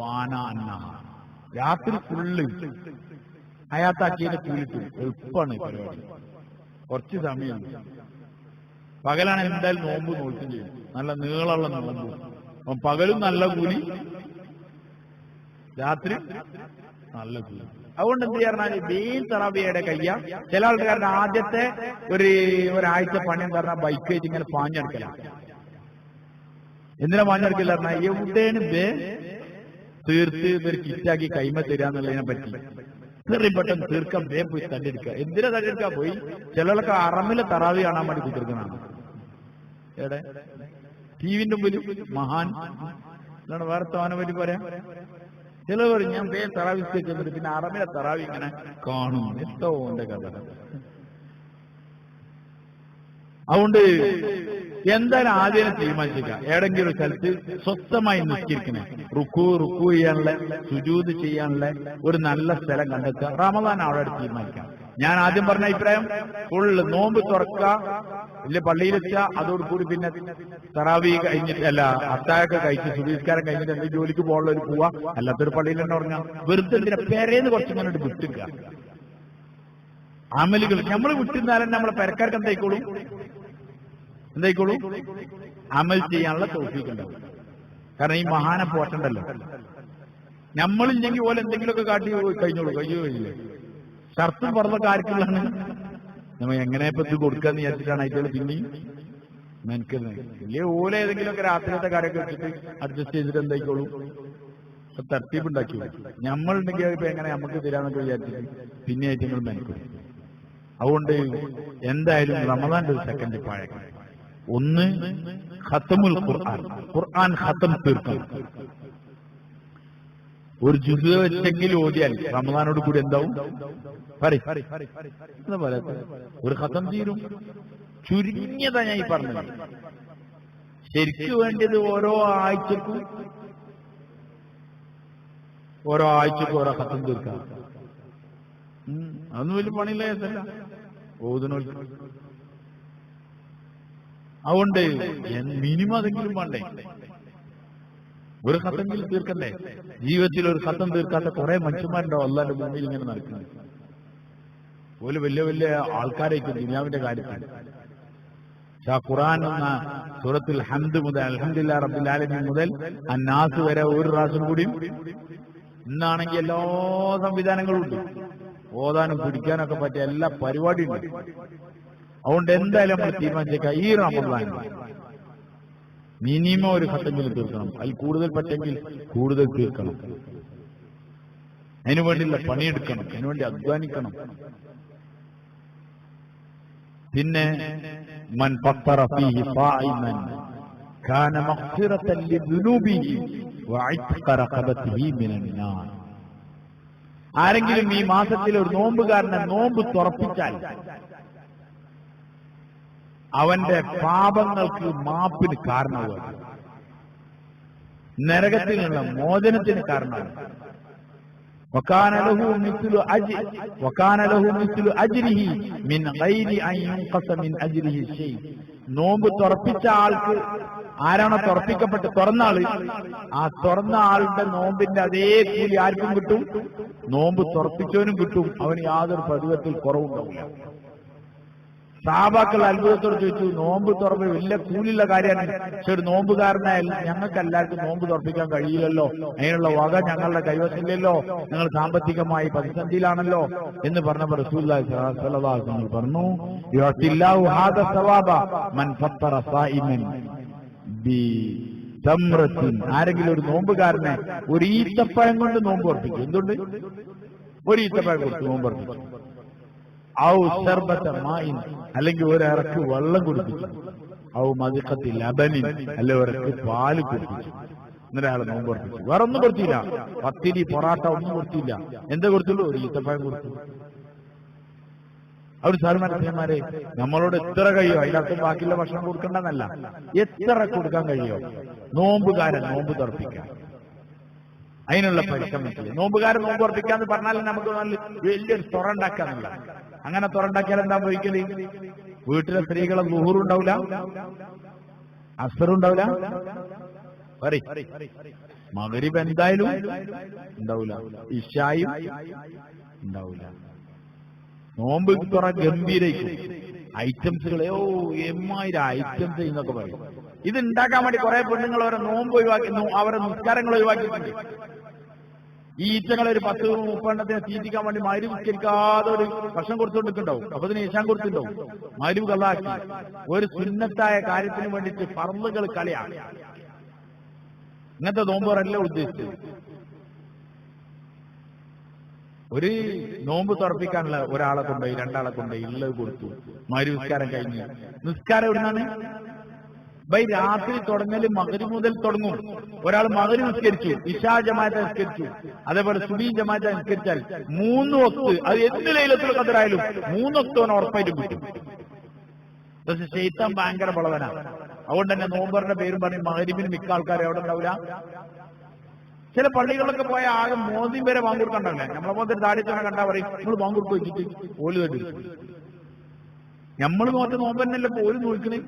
വാന അന്ന, രാത്രി ഫുള്ള് ഹയാത്താക്കിയതിന്റെ കൂലിട്ടു. എളുപ്പമാണ് പരിപാടി. കുറച്ച് സമയം. പകലാണ് എന്തായാലും നോമ്പ് നോക്കും ചെയ്യും. നല്ല നീളമുള്ള നോമ്പ്. അപ്പം പകലും നല്ല കൂലി, രാത്രി നല്ല കൂലി. അതുകൊണ്ട് എന്ത് ചെയ്യാറുണ്ട്, മെയിൻ തറാവിയുടെ കയ്യ. ചില ആൾക്കാരുടെ ആദ്യത്തെ ഒരാഴ്ച പണിയും പറഞ്ഞാൽ ബൈക്ക് വെച്ച് ഇങ്ങനെ പാഞ്ഞെടുക്കല. എന്തിനാ പാഞ്ഞെടുക്കില്ല പറഞ്ഞാൽ എവിടെയാണ് തീർത്ത് ഇതൊരു കിറ്റാക്കി കൈമ തരാന്നുള്ളതിനെ പറ്റി ഇത്രയും പെട്ടെന്ന് തീർക്കാൻ വേഗം പോയി തട്ടിയെടുക്കുക. എന്തിനാ തട്ടിയെടുക്കാൻ പോയി? ചിലർക്ക് അറമിലെ തറാവി കാണാൻ വേണ്ടി കുത്തിരിക്കുന്നതാണ്. എവിടെ ടിവിന്റെ മുമ്പിൽ മഹാൻ എന്താണ് വേറെ തോനെ പറ്റി പറയാം. ചിലവർ ഞാൻ വേഗം തറാവി ചെന്നിട്ട് പിന്നെ അറമിലെ തറാവി ഇങ്ങനെ കാണും. എന്തോ എന്റെ കഥ. അതുകൊണ്ട് എന്തായാലും ആദ്യം തീരുമാനിച്ചില്ല, ഏതെങ്കിലും ഒരു സ്ഥലത്ത് സ്വസ്ഥമായി നിസ്കരിക്കണേ, റുക്കു ചെയ്യാനുള്ള, സുജൂദ് ചെയ്യാനുള്ള ഒരു നല്ല സ്ഥലം കണ്ടെത്തുക. റമദാൻ അവിടെ തീരുമാനിക്കാം. ഞാൻ ആദ്യം പറഞ്ഞ അഭിപ്രായം ഫുള്ള് നോമ്പ് തുറക്കുക, ഇല്ല പള്ളിയിലെച്ച, അതോടുകൂടി പിന്നെ തറാവി കഴിഞ്ഞിട്ട് അല്ല അത്താഴൊക്കെ കഴിച്ച് സുബീസ്കാരം കഴിഞ്ഞിട്ട് എന്തെങ്കിലും ജോലിക്ക് പോകുള്ളവർ പോവാ, അല്ലാത്തൊരു പള്ളിയിൽ തന്നെ ഉറങ്ങാം. വെറുതെ എന്തിനാ പേരേന്ന് കുറച്ചിങ്ങനെ വിട്ടുക. അമലുകൾ നമ്മൾ വിട്ടുന്നാലും നമ്മളെ പെരക്കാർക്ക് എന്തായിക്കോളും അമൽ ചെയ്യാനുള്ള തൗഫീഖ് ഉണ്ടാവും. കാരണം ഈ മഹാനെ പോറ്റണ്ടല്ലോ. നമ്മളില്ലെങ്കിൽ പോലെ എന്തെങ്കിലുമൊക്കെ കാട്ടി കഴിഞ്ഞോളൂ, കഴിയില്ലേ. ഷർത്തും പറഞ്ഞൊക്കെ ആർക്കുള്ളതാണ്? നമ്മൾ എങ്ങനെ ഇപ്പൊ ഇത് കൊടുക്കാന്ന് വിചാരിച്ചിട്ടാണ് ആയിട്ടുള്ള പിന്നെയും മെനക്കുന്നത്. വലിയ ഓല ഏതെങ്കിലുമൊക്കെ രാത്രിയത്തെ കാര്യമൊക്കെ വെച്ചിട്ട് അഡ്ജസ്റ്റ് ചെയ്തിട്ട് എന്തായിക്കോളൂ, തർത്തീപുണ്ടാക്കി. നമ്മളുണ്ടെങ്കിൽ ഇപ്പൊ എങ്ങനെ നമുക്ക് തരാന്നൊക്കെ വിചാരിച്ചിട്ട് പിന്നെ ആയിട്ട് നിങ്ങൾ മെനക്കും. അതുകൊണ്ട് എന്തായാലും റമദാന്റെ ഒരു സെക്കൻഡ് പാഴകം. ഒന്ന് ഖത്തമുൽ ഖുർആൻ, ഖുർആൻ ഖത്തം തീർക്കണം. ഒരു ജുസ് വെച്ചെങ്കിലും ഓതിയാൽ റമദാനോട് കൂടി എന്താവും ഒരു ഖത്തം തീരും. ചുരുങ്ങിയതാ ഞാൻ ഈ പറഞ്ഞത്. ശരിക്കു വേണ്ടത് ഓരോ ആഴ്ചക്കും ഓരോ ഖത്തം തീർക്കാം. അതൊന്നും വലിയ പണിയില്ല കേസല്ല ഓതുനോ. അതുകൊണ്ട് മിനിമം അതെങ്കിലും വേണ്ടേ, ഒരു ഖത്തെങ്കിലും തീർക്കണ്ടേ. ജീവിതത്തിൽ ഒരു ഖത്തം തീർക്കാത്ത കുറെ മനുഷ്യന്മാരുണ്ടോ അല്ലാണ്ട് ഭൂമിയിൽ ഇങ്ങനെ നടക്കുന്നത്. ഓല് വലിയ വലിയ ആൾക്കാരേക്കും ദുനിയാവിന്റെ കാര്യത്തിൽ. ഖുർആൻ എന്ന സൂറത്തുൽ ഹംദ് മുതൽ അൽഹംദുലില്ലാഹി റബ്ബിൽ ആലമീൻ മുതൽ അന്നാസ് വരെ ഒരു പ്രാവശ്യം കൂടിയും ഇന്നാണെങ്കിൽ എല്ലാ സംവിധാനങ്ങളും ഉണ്ട്. ഓതാനും പിടിക്കാനൊക്കെ പറ്റിയ എല്ലാ പരിപാടിയും ഉണ്ട്. അതുകൊണ്ട് എന്തായാലും നമ്മൾ തീരുമാനിച്ചേക്കാം, ഈ റമദാൻ മിനിമം ഒരു ഖത്തമെങ്കിലും തീർക്കണം. അതിൽ കൂടുതൽ പറ്റെങ്കിൽ കൂടുതൽ തീർക്കണം. അതിനുവേണ്ടിയുള്ള പണിയെടുക്കണം, അതിനുവേണ്ടി അധ്വാനിക്കണം. പിന്നെ മൻ ഫത്തറ ഫീഹി ഖായിമൻ കാന മഗ്ഫിറതൻ ലിദുനൂബിഹി വഇത്ഖ റഖബതിഹി മിനൻ നാർ. ആരെങ്കിലും ഈ മാസത്തിൽ ഒരു നോമ്പുകാരനെ നോമ്പ് തുറപ്പിച്ചാൽ അവന്റെ പാപങ്ങൾക്ക് മാപ്പിന് കാരണമാകും, നരകത്തിൽ നിന്നുള്ള മോചനത്തിന് കാരണമാകും. وكان له مثل أجره من غير أن ينقص من أجره شيء. നോമ്പ് തുറപ്പിച്ച ആൾക്ക്, ആരാണോ തുറപ്പിക്കപ്പെട്ട് തുറന്ന ആള്, ആ തുറന്ന ആളുടെ നോമ്പിന്റെ അതേ കൂലി ആർക്കും കിട്ടും, നോമ്പ് തുറപ്പിച്ചവനും കിട്ടും. അവന് യാതൊരു പ്രതിഫലത്തിൽ കുറവുണ്ടാവില്ല. സഹാബാക്കൾ അത്ഭുതത്തോട് ചോദിച്ചു, നോമ്പ് തുറപ്പ് വലിയ കൂലിയുള്ള കാര്യമാണ്, പക്ഷെ ഒരു നോമ്പുകാരനായ ഞങ്ങൾക്ക് എല്ലാവർക്കും നോമ്പ് തുറപ്പിക്കാൻ കഴിയില്ലല്ലോ, അതിനുള്ള വക ഞങ്ങളുടെ കൈവശമില്ലല്ലോ, ഞങ്ങൾ സാമ്പത്തികമായി പ്രതിസന്ധിയിലാണല്ലോ എന്ന് പറഞ്ഞപ്പോൾ റസൂലുള്ളാഹി സ്വല്ലല്ലാഹു അലൈഹി വസല്ലം പറഞ്ഞു, യുഅത്തില്ലാഹു ഹാദ സവാബ മൻ ഫത്തറ സായിമൻ ബി തംറത്തിൻ. ആരെങ്കിലും ഒരു നോമ്പുകാരനെ ഒരു ഈത്തപ്പഴം കൊണ്ട് നോമ്പ് ഉറപ്പിക്കും. എന്തുകൊണ്ട്? ഒരു ഈത്തപ്പഴം കൊടുത്ത് നോമ്പ് ഉറപ്പിക്കും. ഔ ശർബത മാഇൻ, അല്ലെങ്കിൽ ഒരിറക്ക് വെള്ളം കുടിപ്പിച്ചു. ഔ മദിഖത്തി ലബനിൻ, അല്ലെ ഒരിറക്ക് പാല് കുടിപ്പിച്ചു. എന്നൊരാളെ നോമ്പ് ഉറപ്പിച്ചു. വേറെ ഒന്നും കൊടുത്തില്ല, പത്തിരി പൊറാട്ട ഒന്നും കൊടുത്തില്ല. എന്താ കൊടുത്തുള്ളൂ? ഒരു ഈത്തപ്പഴം കൊടുത്തു. അവർ സാറുമാരെ നമ്മളോട് എത്ര കഴിയോ, അതിനർത്ഥം ബാക്കിയുള്ള ഭക്ഷണം കൊടുക്കണ്ടെന്നല്ല, എത്ര കൊടുക്കാൻ കഴിയോ നോമ്പുകാരൻ നോമ്പ് തുറപ്പിക്കാൻ, അതിനുള്ള പരിശ്രമിച്ചില്ല. നോമ്പുകാരൻ നോമ്പ് ഉറപ്പിക്കാന്ന് പറഞ്ഞാൽ നമുക്ക് നല്ല വലിയൊരു തുറണ്ടാക്കാന്നില്ല. അങ്ങനെ തുറണ്ടാക്കിയാൽ എന്താ പോയിക്കല്? വീട്ടിലെ സ്ത്രീകളെ ളുഹൂറുണ്ടാവില്ല, അസ്റുണ്ടാവില്ല, മഗ്രിബ് എന്തായാലും ഉണ്ടാവില്ല, ഇശായും ഉണ്ടാവില്ല. നോമ്പ് തുറ ഗംഭീരയ്ക്കും ഐറ്റംസുകളെ എമ്മായിരം ഐറ്റംസ് എന്നൊക്കെ പറയും. ഇത് ഉണ്ടാക്കാൻ വേണ്ടി കുറെ പെണ്ണുങ്ങൾ അവരെ നോമ്പ് ഒഴിവാക്കി, അവരെ നിസ്കാരങ്ങൾ ഒഴിവാക്കിയിട്ടുണ്ട്. ഈ ഈച്ചകളെ ഒരു 10-30 തീറ്റിക്കാൻ വേണ്ടി മഗ്രിബ് നിസ്കരിക്കാതെ ഒരു ഭക്ഷണം കൊടുത്തുകൊണ്ടിരിക്കുന്നുണ്ടാവും. അപ്പൊ അതിന് ഈശാൻ കൊടുത്തിട്ടുണ്ടാവും. മഗ്രിബ് ഖളാക്കി ഒരു സുന്നത്തായ കാര്യത്തിന് വേണ്ടിയിട്ട് ഫർളുകൾ കളിയാണ്. ഇങ്ങനത്തെ നോമ്പുകാരല്ല ഉദ്ദേശിച്ചത്. ഒരു നോമ്പ് തുറപ്പിക്കാനുള്ള ഒരാളെ കൊണ്ടുപോയി, രണ്ടാളെ കൊണ്ടുപോയി, ഉള്ളത് കൊടുത്തു. മഗ്രിബ് നിസ്കാരം കഴിഞ്ഞ്, നിസ്കാരം എവിടുന്നാണ്? രാത്രി തുടങ്ങല് മഗ്രിബ് മുതൽ തുടങ്ങും. ഒരാൾ മഗ്രിബ് നിസ്കരിച്ചു, ഇശാ ജമാഅത്ത് നിസ്കരിച്ചു, അതേപോലെ സുബഹി ജമാഅത്ത് നിസ്കരിച്ചാൽ 3 വക്ത്, അത് എന്ത് ലൈലത്തുൽ ഖദ്റായാലും 3 വക്തോന് ഉറപ്പായിട്ടും കിട്ടും. പക്ഷെ ശൈത്താൻ ഭയങ്കര ബളവനാണ്. അതുകൊണ്ട് തന്നെ നോമ്പറിന്റെ പേരും പറഞ്ഞ് മഗ്രിബിന് മിക്ക ആൾക്കാർ എവിടെ ഉണ്ടാവില്ല. ചില പള്ളികളിലൊക്കെ പോയ ആകെ മോദി വരെ വാങ്ങുകൊടുക്കണ്ടല്ലേ. നമ്മളെ മോദി താടിച്ചവനെ കണ്ടാ പറയും നമ്മൾ വാങ്ങുകൊടുത്ത് വെച്ചിട്ട് ഓല് തട്ടി. നമ്മൾ നോറ്റ് നോമ്പ് തന്നെയല്ലേ ഓല് നോക്കണേ.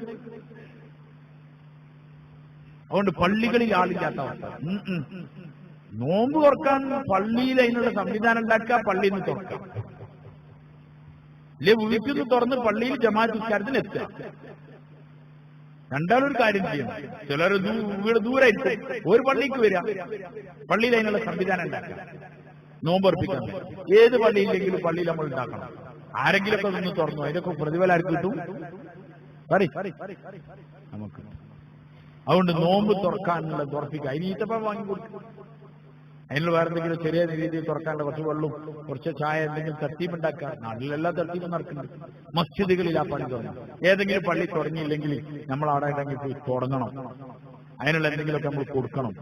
അതുകൊണ്ട് പള്ളികളിൽ ആളില്ലാത്ത അവസ്ഥ. നോമ്പ് തുറക്കാൻ പള്ളിയിൽ അതിനുള്ള സംവിധാനം ഉണ്ടാക്കുക, പള്ളിയിൽ നിന്ന് തുറക്കാം. ഇല്ലേ വീട്ടിൽ നിന്ന് തുറന്ന് പള്ളിയിൽ ജമാഅത്ത് നിസ്കാരത്തിന് എത്തുക. രണ്ടാളും ഒരു കാര്യം ചെയ്യണം. ചിലർ വീട് ദൂരായിരിക്കും, ഒരു പള്ളിക്ക് വരിക, പള്ളിയിൽ അതിനുള്ള സംവിധാനം ഉണ്ടാക്കുക, നോമ്പർപ്പിക്കാൻ. ഏത് പള്ളിയില്ലെങ്കിലും പള്ളിയിൽ നമ്മൾ ഉണ്ടാക്കണം. ആരെങ്കിലൊക്കെ നിന്ന് തുറന്നു, അതിനൊക്കെ പ്രതിഫലം ആർക്ക് കിട്ടും? നമുക്ക്. അതുകൊണ്ട് നോമ്പ് തുറക്കാനുള്ള തുറപ്പിക്കുക. അതിന് ഈത്തപ്പഴം വാങ്ങിക്കൊടുക്കും. അതിനുള്ള വേറെ എന്തെങ്കിലും ചെറിയ രീതിയിൽ തുറക്കാനുള്ള കുറച്ച് വെള്ളവും കുറച്ച് ചായ എന്തെങ്കിലും തർത്തീബുണ്ടാക്കുക. നാട്ടിലെല്ലാം തർത്തീബും നടക്കുന്നുണ്ട്. മസ്ജിദുകളിൽ ആ പണി തുടങ്ങും. ഏതെങ്കിലും പള്ളി തുടങ്ങിയില്ലെങ്കിൽ നമ്മൾ അവിടെ ഉണ്ടെങ്കിൽ പോയി തുടങ്ങണം. അതിനുള്ള എന്തെങ്കിലുമൊക്കെ നമ്മൾ കൊടുക്കണം.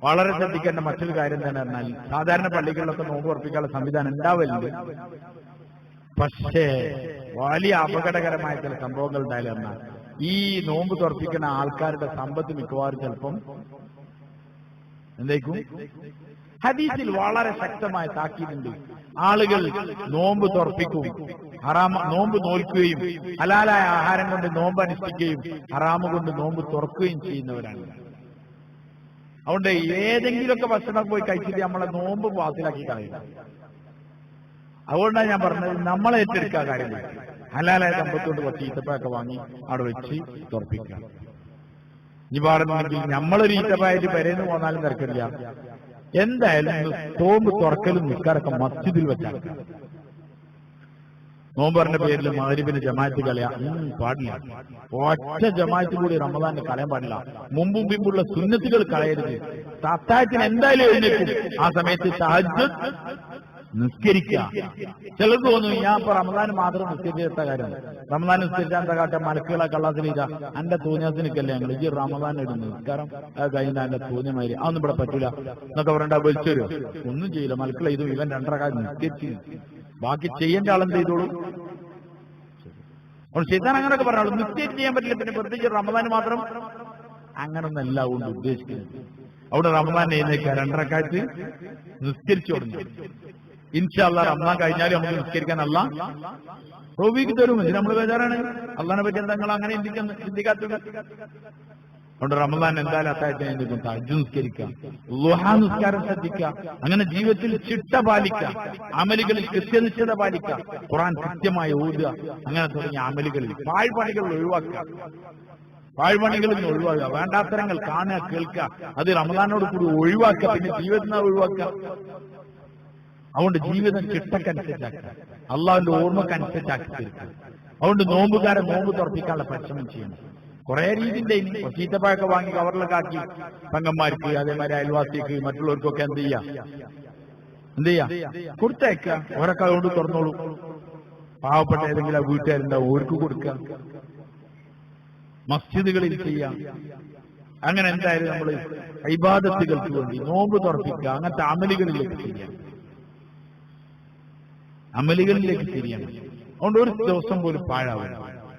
വളരെ ശ്രദ്ധിക്കേണ്ട മറ്റൊരു കാര്യം തന്നെ പറഞ്ഞാൽ, സാധാരണ പള്ളികളിലൊക്കെ നോമ്പ് ഉറപ്പിക്കാനുള്ള സംവിധാനം ഉണ്ടാവലുണ്ട്. പക്ഷേ വലിയ അപകടകരമായ ചില സംഭവങ്ങൾ ഉണ്ടായാലും എന്നാൽ ഈ നോമ്പ് തുറപ്പിക്കുന്ന ആൾക്കാരുടെ സമ്പത്ത് മിക്കവാറും ചിലപ്പം എന്തേക്കും? ഹദീസിൽ വളരെ ശക്തമായ താക്കീതുണ്ട്. ആളുകൾ നോമ്പ് തുറപ്പിക്കും, നോമ്പ് നോൽക്കുകയും ഹലാലായ ആഹാരം കൊണ്ട് നോമ്പ് അനുഷ്ഠിക്കുകയും ഹറാമ് കൊണ്ട് നോമ്പ് തുറക്കുകയും ചെയ്യുന്നവരാണ്. അതുകൊണ്ട് ഏതെങ്കിലുമൊക്കെ ഭക്ഷണം പോയി കഴിച്ചിട്ട് നമ്മളെ നോമ്പ് പാസിലാക്കി കളയുക. അതുകൊണ്ടാണ് ഞാൻ പറഞ്ഞത്, നമ്മളെ ഏറ്റെടുക്കുക കാര്യമില്ല. ഹലാലായ സമ്പത്തുകൊണ്ട് കുറച്ച് ഈത്തപ്പഴമൊക്കെ വാങ്ങി അവിടെ വെച്ച് തുറപ്പിക്കുക. ഇനി പാടുന്നെങ്കിൽ നമ്മളൊരു ഈത്തപ്പഴമായിട്ട് പെരേന്ന് പോന്നാലും തിരക്കില്ല. എന്തായാലും നോമ്പ് തുറക്കലും നിസ്കാരമൊക്കെ മസ്ജിദിൽ വെച്ചാക്കുക. നോമ്പറിന്റെ പേരിൽ മഗ്‌രിബിന് ജമാഅത്ത് കളയാ പാടില്ല. ഒറ്റ ജമാഅത്ത് കൂടി റമദാനിന് കളയാൻ പാടില്ല. മുമ്പും പിമ്പുള്ള സുന്നത്തുകൾ കളയരുത്. അത്താഴത്തിന് എന്തായാലും എഴുന്നേൽക്കും. ആ സമയത്ത് തഹജ്ജുദ് നിസ്കരിക്കുക. ചിലർക്ക് തോന്നുന്നു ഞാൻ ഇപ്പൊ റമദാൻ മാത്രം നിസ്കരിച്ച കാര്യം, റമദാൻ നിസ്കരിച്ചാൽ എന്താ കാട്ടെ, മലക്കുകളെ കള്ളാസിലില്ല എന്റെ തോന്നിയാസിനിക്കല്ലേ ഞങ്ങൾ ഈ റമദാൻ ഇടുന്നു നിസ്കാരം കഴിഞ്ഞ എന്റെ തോന്നിയമാതിരി അതൊന്നും ഇവിടെ പറ്റൂല എന്നൊക്കെ പറയണ്ട. വിളിച്ചു വരുമോ? ഒന്നും ചെയ്യില്ല. മലക്കുകൾ ചെയ്തു, ഇവൻ 2.5 കാലം നിസ്കരിച്ചു, ബാക്കി ചെയ്യേണ്ട ആളും ചെയ്തോളൂ. ചെയ്താൻ അങ്ങനെയൊക്കെ പറഞ്ഞോളൂ. നിസ്കരിച്ച് ചെയ്യാൻ പറ്റില്ല, പിന്നെ പ്രത്യേകിച്ച് റമദാൻ മാത്രം അങ്ങനൊന്നല്ല അതുകൊണ്ട് ഉദ്ദേശിക്കുന്നത്. അവിടെ റമദാൻ എഴുന്നേൽക്കുക, 2.5 കാലത്ത് നിസ്കരിച്ചു തുടങ്ങി. ഇൻഷാ അല്ലാഹ് റമദാൻ കഴിഞ്ഞാലും നമുക്ക് നിസ്കരിക്കാൻ അല്ലാഹ് തൗഫീഖ് തരും. ഇതിന് നമ്മൾ ബേജാറാണ്. അള്ളാഹിനെ പറ്റി എന്താ നിങ്ങൾ അങ്ങനെ ചിന്തിക്കാത്തത്? അതുകൊണ്ട് റമദാൻ എന്തായാലും അത്താഴത്തിന് എഴുന്നേൽക്കും, തഹജ്ജുദ് നിസ്കരിക്കുക, ളുഹാ നിസ്കാരം ശ്രദ്ധിക്കുക. അങ്ങനെ ജീവിതത്തിൽ ചിട്ട പാലിക്കുക, അമലുകളിൽ കൃത്യനിഷ്ഠത പാലിക്കുക, ഖുർആൻ കൃത്യമായി ഓതുക. അങ്ങനെ തുടങ്ങിയ അമലുകളിൽ പാഴ്പണികൾ ഒഴിവാക്കുക. പാഴ്പണികളിൽ നിന്ന് ഒഴിവാക്കുക. വേണ്ടാത്തരങ്ങൾ കാണുക, കേൾക്കുക, അത് റമദാനോട് കൂടി ഒഴിവാക്കുക. പിന്നെ ജീവിതത്തിൽ ഒഴിവാക്കുക. അതുകൊണ്ട് ജീവിതം ചിട്ടക്കനുസരിച്ചാക്കുക, അള്ളാഹുവിന്റെ ഓർമ്മക്കനുസരിച്ചാക്കി തീർക്കുക. അതുകൊണ്ട് നോമ്പുകാരൻ നോമ്പ് തുറപ്പിക്കാനുള്ള പരിശ്രമം ചെയ്യണം. കുറെ രീതിന്റെ ചീത്തപ്പഴൊക്കെ വാങ്ങി കവറിലൊക്കെ ആക്കി പെങ്ങന്മാർക്ക്, അതേമാതിരി അയൽവാസിക്ക്, മറ്റുള്ളവർക്കൊക്കെ എന്ത് ചെയ്യാ കൊടുത്തയക്കുക. ഓരൊക്കെ അതുകൊണ്ട് തുറന്നോളൂ. പാവപ്പെട്ട ഏതെങ്കിലും വീട്ടുകാരുണ്ടാവും, ഓർക്ക് കൊടുക്കുക. മസ്ജിദുകളിൽ ചെയ്യാം. അങ്ങനെ എന്തായാലും നമ്മൾ ഇബാദത്തുകൾക്ക് വേണ്ടി നോമ്പ് തുറപ്പിക്കുക. അങ്ങനത്തെ അമലുകളിലേക്ക് ചെയ്യാം, അമലുകളിലേക്ക് തിരിയണം. അതുകൊണ്ട് ഒരു ദിവസം പോലും പാഴാവില്ല.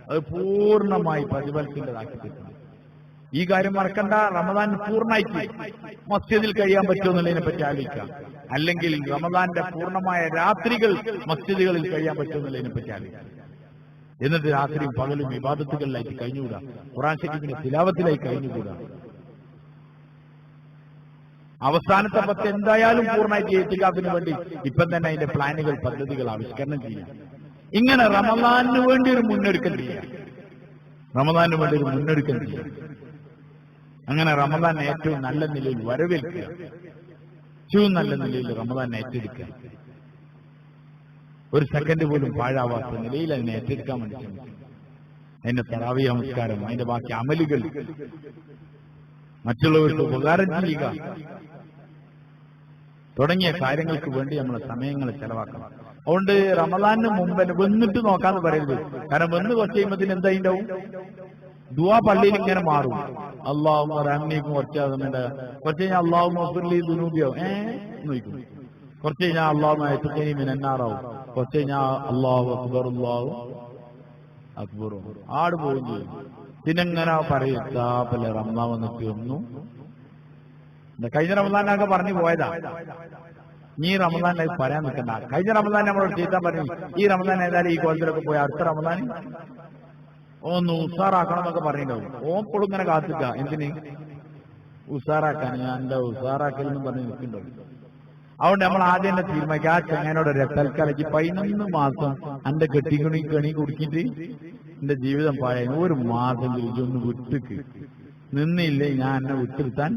അത് പൂർണ്ണമായി പ്രതിഫലത്തിൻ്റെതാക്കി തീർക്കണം. ഈ കാര്യം മറക്കണ്ട. റമദാൻ പൂർണ്ണമായിട്ട് മസ്ജിദിൽ കഴിയാൻ പറ്റുമെന്നുള്ളതിനെ പറ്റി ആലോചിക്കാം. അല്ലെങ്കിൽ റമദാന്റെ പൂർണ്ണമായ രാത്രികൾ മസ്ജിദുകളിൽ കഴിയാൻ പറ്റുമെന്നുള്ളതിനെ പറ്റി ആലോചിക്കാം. എന്നിട്ട് രാത്രിയും പകലും ഇബാദത്തുകളിലായിട്ട് കഴിഞ്ഞുകൂടാ, ഖുർആൻ ശരീഫിന്റെ തിലാവത്തിലായി കഴിഞ്ഞുകൂടാ. അവസാനത്തെ 10 എന്തായാലും പൂർണ്ണമായിട്ട് ഇഅ്തികാഫിന് വേണ്ടി ഇപ്പം തന്നെ അതിന്റെ പ്ലാനുകൾ, പദ്ധതികൾ ആവിഷ്കരണം ചെയ്യാം. ഇങ്ങനെ റമദാനിന് വേണ്ടി ഒരു മുന്നൊരുക്കം ചെയ്യാം. റമദാനിന് വേണ്ടി ഒരു മുന്നൊരുക്കം ചെയ്യാം. അങ്ങനെ റമദാൻ ഏറ്റവും നല്ല നിലയിൽ വരവേൽക്കുക, ഏറ്റവും നല്ല നിലയിൽ റമദാൻ ഏറ്റെടുക്കുക. ഒരു സെക്കൻഡ് പോലും പാഴാവാത്ത നിലയിൽ അതിനെ ഏറ്റെടുക്കാൻ വേണ്ടി ശ്രമിക്കും. അതിന്റെ തറാവീഹ് നമസ്കാരം, അതിന്റെ ബാക്കി അമലുകൾ, മറ്റുള്ളവർക്ക് ഉപകാരം ചെയ്യുക തുടങ്ങിയ കാര്യങ്ങൾക്ക് വേണ്ടി നമ്മൾ സമയങ്ങൾ ചെലവാക്കണം. അതുകൊണ്ട് റമദാനിന് മുമ്പ് വന്നിട്ട് നോക്കാന്ന് പറയരുത്. കാരണം വന്ന് കുറച്ച് കഴിയുമ്പോൾ എന്താ ഉണ്ടാവും? ദുആ പള്ളിയിൽ ഇങ്ങനെ മാറും. അല്ലാഹുമ്മ റഹ്മീക്കും കുറച്ച് കഴിഞ്ഞാൽ അല്ലാഹുമ്മ ഗഫിർലി ദുനൂബിയോ നോക്കും. കുറച്ച് കഴിഞ്ഞാൽ അല്ലാഹുമ്മ ഇത്ഖിനി മിനന്നാറാവും. കുറച്ച് കഴിഞ്ഞാൽ അല്ലാഹു അക്ബർ അല്ലാഹു അക്ബർ ആട് പോവുകയും ചെയ്യും. പിന്നെങ്ങനെ പറയും താപ്പല്ലേ റമദാൻ വന്നിട്ട് ഒന്നും കഴിഞ്ഞ റമദാനൊക്കെ പറഞ്ഞു പോയതാ. നീ റമദാനായി പറയാൻ നിൽക്കണ്ട. കഴിഞ്ഞ റമദാൻ നമ്മളോട് ചെയ്താൻ പറഞ്ഞു, ഈ റമദാൻ ഏതായാലും ഈ കോളത്തിലൊക്കെ പോയി അടുത്ത റമദാൻ ഒന്ന് ഉസാറാക്കണം എന്നൊക്കെ പറഞ്ഞിട്ടുണ്ടാവും. ഓപ്പോഴും ഇങ്ങനെ കാത്തിക്ക. എന്തിന് ഉസാറാക്കാൻ? ഞാൻ എന്താ ഉസാറാക്കലെന്ന് പറഞ്ഞ് നിൽക്കുന്നുണ്ടാവും. അതുകൊണ്ട് നമ്മൾ ആദ്യം തന്നെ തീരുമാനിക്കുക, ആ ചങ്ങനോട് തൽക്കാലക്ക് 11 മാസം എന്റെ കെണി കുടുക്കിയിട്ട് എന്റെ ജീവിതം പാഴായി, ഒരു മാസം ഇതൊന്ന് വിട്ടിക്ക് നിന്നില്ലേ ഞാൻ എന്നെ വിട്ടിരുത്താൻ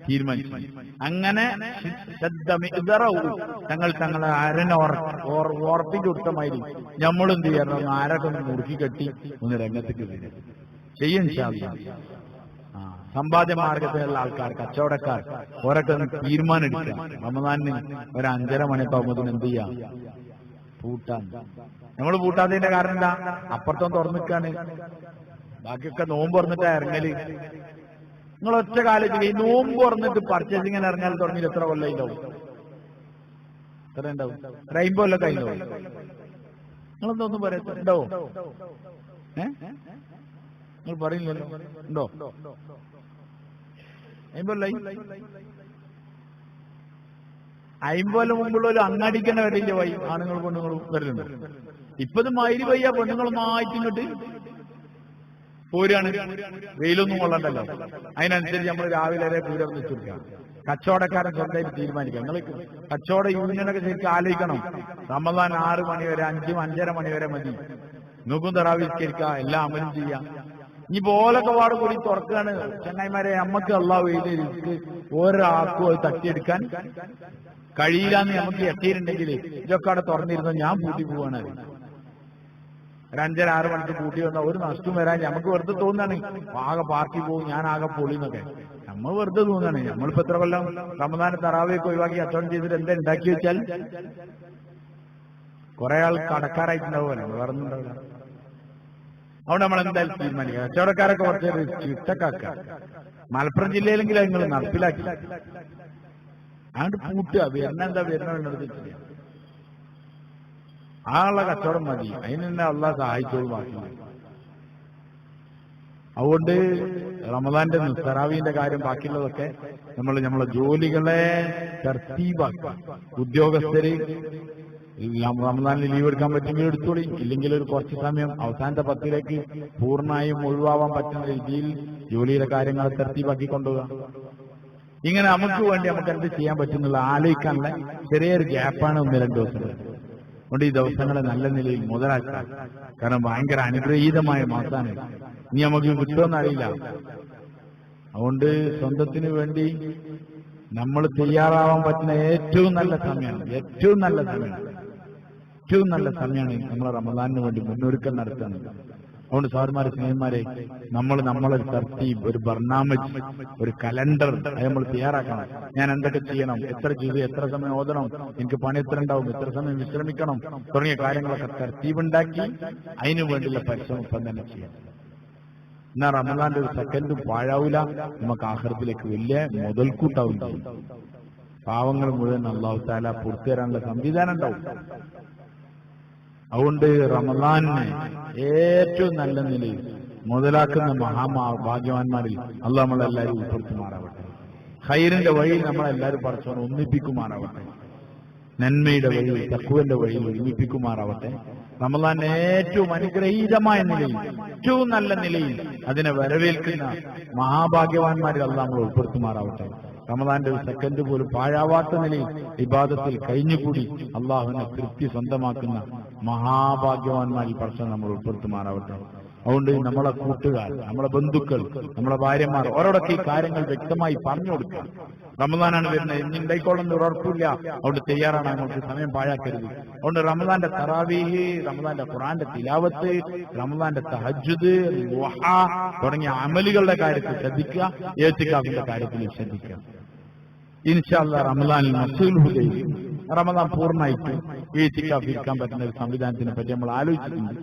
തീരുമാനിച്ചു. അങ്ങനെ തങ്ങളെ അരനെ ഉറപ്പിച്ചു കൊടുത്തമാതിരി നമ്മളെന്ത് ചെയ്യണം, ആരൊക്കെ ഒന്ന് മുറുക്കി കെട്ടി ഒന്ന് രംഗത്തേക്ക് വരും ചെയ്യും. സമ്പാദ്യ മാർഗത്തിലുള്ള ആൾക്കാർ, കച്ചവടക്കാർ, ഓരൊക്കെ തീരുമാനം എടുക്കുക. റമദാനിന് ഒരു 5:30 മണിയൊക്കെ എന്ത് ചെയ്യാം, പൂട്ടാൻ. നമ്മൾ പൂട്ടാത്തതിന്റെ കാരണം എന്താ, അപ്പുറത്തും തുറന്നിക്കാണ്, ബാക്കിയൊക്കെ നോമ്പ് തുറന്നിട്ടാ ഇറങ്ങല്. നിങ്ങൾ ഒറ്റ കാലത്തിൽ ഈ നോമ്പ് തുറന്നിട്ട് പർച്ചേസിങ്ങിന് ഇറങ്ങാൻ തുടങ്ങിയിട്ട് എത്ര കൊല്ലം ഉണ്ടാവും? എത്ര ഉണ്ടാവും? 50 കൊല്ലം ഉണ്ടാവും. നിങ്ങളെന്തോന്നും പറയണ്ടോ? നിങ്ങൾ പറയുന്നില്ലല്ലോ, ഉണ്ടോ? 50 കൊല്ലായി. 50 കൊല്ലം മുമ്പുള്ള ഒരു അങ്ങാടിക്കന്നെ വരില്ല വൈ ആണുങ്ങൾ പെണ്ണുങ്ങളും വരുന്നുണ്ട്. ഇപ്പത് മൈരി വയ്യ പെണ്ണുങ്ങളൊന്നായിട്ട് ഇങ്ങോട്ട് പോരാണ്. വെയിലൊന്നും കൊള്ളണ്ടല്ലോ. അതിനനുസരിച്ച് നമ്മൾ രാവിലെ വരെ പൂരം വെച്ചിരിക്കാം. കച്ചവടക്കാരൻ സ്വന്തമായിട്ട് തീരുമാനിക്കാം. നിങ്ങൾ കച്ചവട യൂണിയനൊക്കെ ശരിക്കും ആലോചിക്കണം. റമദാൻ 6 മണി വരെ, 5-5:30 മണി വരെ മതി. നോക്കും തറാവിസ്കരിക്കുക, എല്ലാം അമലും ചെയ്യാം. ഇനി പോലൊക്കെ പാട് കൂടി തുറക്കുകയാണ് ചങ്ങായിമാരെ. നമ്മക്ക് അള്ളാഹു എഴുതി ഒരാൾക്കും അത് തട്ടിയെടുക്കാൻ കഴിയില്ലാന്ന് നമുക്ക് എത്തിയിട്ടുണ്ടെങ്കിൽ ഇതൊക്കെ അവിടെ തുറന്നിരുന്ന ഞാൻ പൂട്ടി പോവാണ്. ഒരു 5:30-6 മണിക്ക് കൂട്ടി വന്നാൽ ഒരു നഷ്ടം വരാൻ നമുക്ക് വെറുതെ തോന്നാണ്. ആകെ പാർട്ടി പോകും, ഞാൻ ആകെ പൊളിന്നൊക്കെ നമ്മൾ വെറുതെ തോന്നാണ്. നമ്മളിപ്പോ എത്ര കൊല്ലം റമദാൻ തറാവിയൊക്കെ ഒഴിവാക്കി അച്ചവടം ചെയ്തിട്ട് എന്താ ഉണ്ടാക്കി വെച്ചാൽ കുറെ ആൾ കടക്കാരായിട്ടുണ്ടാവുമല്ലോ, വേറൊന്നും ഉണ്ടാവില്ല. അവിടെ നമ്മൾ എന്തായാലും തീരുമാനിക്കുക. കച്ചവടക്കാരൊക്കെ കുറച്ച് ചിട്ടക്കാക്കുക. മലപ്പുറം ജില്ലയിലെങ്കിലും നിങ്ങൾ നടപ്പിലാക്കി അങ്ങോട്ട് പൂട്ടുക. വരുന്നെന്താ വരുന്ന ആളുള്ള കച്ചവടം മതി. അതിന് തന്നെ അള്ളാഹ് സഹായിച്ചോളൂ. ബാക്കി അതുകൊണ്ട് റമദാന്റെ തറാവീന്റെ കാര്യം ബാക്കിയുള്ളതൊക്കെ നമ്മളെ ജോലികളെ തർത്തീബാക്കുക. ഉദ്യോഗസ്ഥര് റമദാനിൽ ലീവ് എടുക്കാൻ പറ്റുമെങ്കിൽ എടുത്തോളി, ഇല്ലെങ്കിൽ ഒരു കുറച്ച് സമയം അവസാനത്തെ 10ലേക്ക് പൂർണ്ണമായും ഒഴിവാവാൻ പറ്റുന്ന രീതിയിൽ ജോലിയുടെ കാര്യങ്ങൾ തർത്തീബാക്കി കൊണ്ടുപോകുക. ഇങ്ങനെ നമുക്ക് വേണ്ടി നമുക്ക് എന്ത് ചെയ്യാൻ പറ്റുന്നുള്ള ആലോചിക്കാനുള്ള ചെറിയൊരു ഗ്യാപ്പാണ് 1-2 ദിവസം. അതുകൊണ്ട് ഈ ദിവസങ്ങളെ നല്ല നിലയിൽ മുതലാക്കാം. കാരണം ഭയങ്കര അനുഗ്രഹീതമായ മാസമാണ്. ഇനി നമുക്ക് കിട്ടുമെന്ന് അറിയില്ല. അതുകൊണ്ട് സ്വന്തത്തിന് വേണ്ടി നമ്മൾ തയ്യാറാവാൻ പറ്റുന്ന ഏറ്റവും നല്ല സമയമാണ് നമ്മൾ റമദാനിന് വേണ്ടി മുന്നൊരുക്കം നടത്തുന്നത്. അതുകൊണ്ട് സാറുമാരെ, സ്നേഹിതന്മാരെ, നമ്മളൊരു തർത്തീബ്, ഒരു ബർനാമജ്, ഒരു കലണ്ടർ നമ്മൾ തയ്യാറാക്കണം. ഞാൻ എന്തൊക്കെ ചെയ്യണം, എത്ര ചെയ്ത് എത്ര സമയം ഓതണം, എനിക്ക് പണി എത്ര ഉണ്ടാവും, എത്ര സമയം വിശ്രമിക്കണം, തുടങ്ങിയ കാര്യങ്ങളൊക്കെ തർത്തീബ് ഉണ്ടാക്കി അതിനു വേണ്ടിയുള്ള പരിശ്രമം ഇപ്പം തന്നെ ചെയ്യാം. എന്നാ റമദാന്റെ ഒരു സെക്കൻഡും പാഴാവൂല, നമുക്ക് ആഖിറത്തിലേക്ക് വലിയ മുതൽക്കൂട്ടാവും. പാവങ്ങൾ മുഴുവൻ അല്ലാഹു തആല പൂർത്തി തരാനുള്ള സംവിധാനം ഉണ്ടാവും. അതുകൊണ്ട് റമദാനിനെ ഏറ്റവും നല്ല നിലയിൽ മുതലാക്കുന്ന ഭാഗ്യവാന്മാരിൽ അല്ലാഹു നമ്മളെല്ലാവരും ഉൾപ്പെടുത്തുമാറാവട്ടെ. ഖൈറിന്റെ വഴിയിൽ നമ്മളെല്ലാവരും പടച്ചവനെ ഒന്നിപ്പിക്കുമാറാവട്ടെ. നന്മയുടെ വഴിയിൽ, തഖ്വയുടെ വഴിയിൽ ഒരുമിപ്പിക്കുമാറാവട്ടെ. റമദാന്റെ ഏറ്റവും അനുഗ്രഹീതമായ നിലയിൽ, ഏറ്റവും നല്ല നിലയിൽ അതിനെ വരവേൽക്കുന്ന മഹാഭാഗ്യവാന്മാരിൽ അല്ലാഹു നമ്മൾ ഉൾപ്പെടുത്തുമാറാവട്ടെ. റമദാന്റെ ഒരു സെക്കൻഡ് പോലും പാഴാവാത്ത നിലയിൽ ഇബാദത്തിൽ കഴിഞ്ഞുകൂടി അള്ളാഹുവിനെ തൃപ്തി സ്വന്തമാക്കുന്ന മഹാഭാഗ്യവാന്മാരിൽ പടച്ചവൻ നമ്മൾ ഉൾപ്പെടുത്തുമാറാവട്ടെ. അതുകൊണ്ട് നമ്മളെ കൂട്ടുകാർ, നമ്മളെ ബന്ധുക്കൾ, നമ്മളെ ഭാര്യമാർ ഓരോടൊക്കെ ഈ കാര്യങ്ങൾ വ്യക്തമായി പറഞ്ഞു കൊടുക്കുക. റമദാനാണ് വരുന്നത്, ഇന്നുണ്ടായിക്കോളെന്ന് ഒരു ഉറപ്പില്ല. അതുകൊണ്ട് തയ്യാറാണ്, നമുക്ക് സമയം പാഴാക്കരുത്. അതുകൊണ്ട് റമദാന്റെ തറാവീഹ്, റമദാന്റെ ഖുർആന്റെ തിലാവത്ത്, റമദാന്റെ തഹജ്ജുദ്, ദുഹാ തുടങ്ങിയ അമലുകളുടെ കാര്യത്തിൽ ശ്രദ്ധിക്കുക. ഇഅ്തികാഫിന്റെ കാര്യത്തിൽ ശ്രദ്ധിക്കുക. ഇൻഷാ അല്ലാഹ് റമദാനിൽ മസ്ജിദുൽ ഹുദയിൽ റമദാൻ പൂർണ്ണമായിട്ട് ഇഅ്തികാഫ് ഇരിക്കാൻ പറ്റുന്ന ഒരു സംവിധാനത്തിനെ പറ്റി നമ്മൾ ആലോചിച്ചിട്ടുണ്ട്.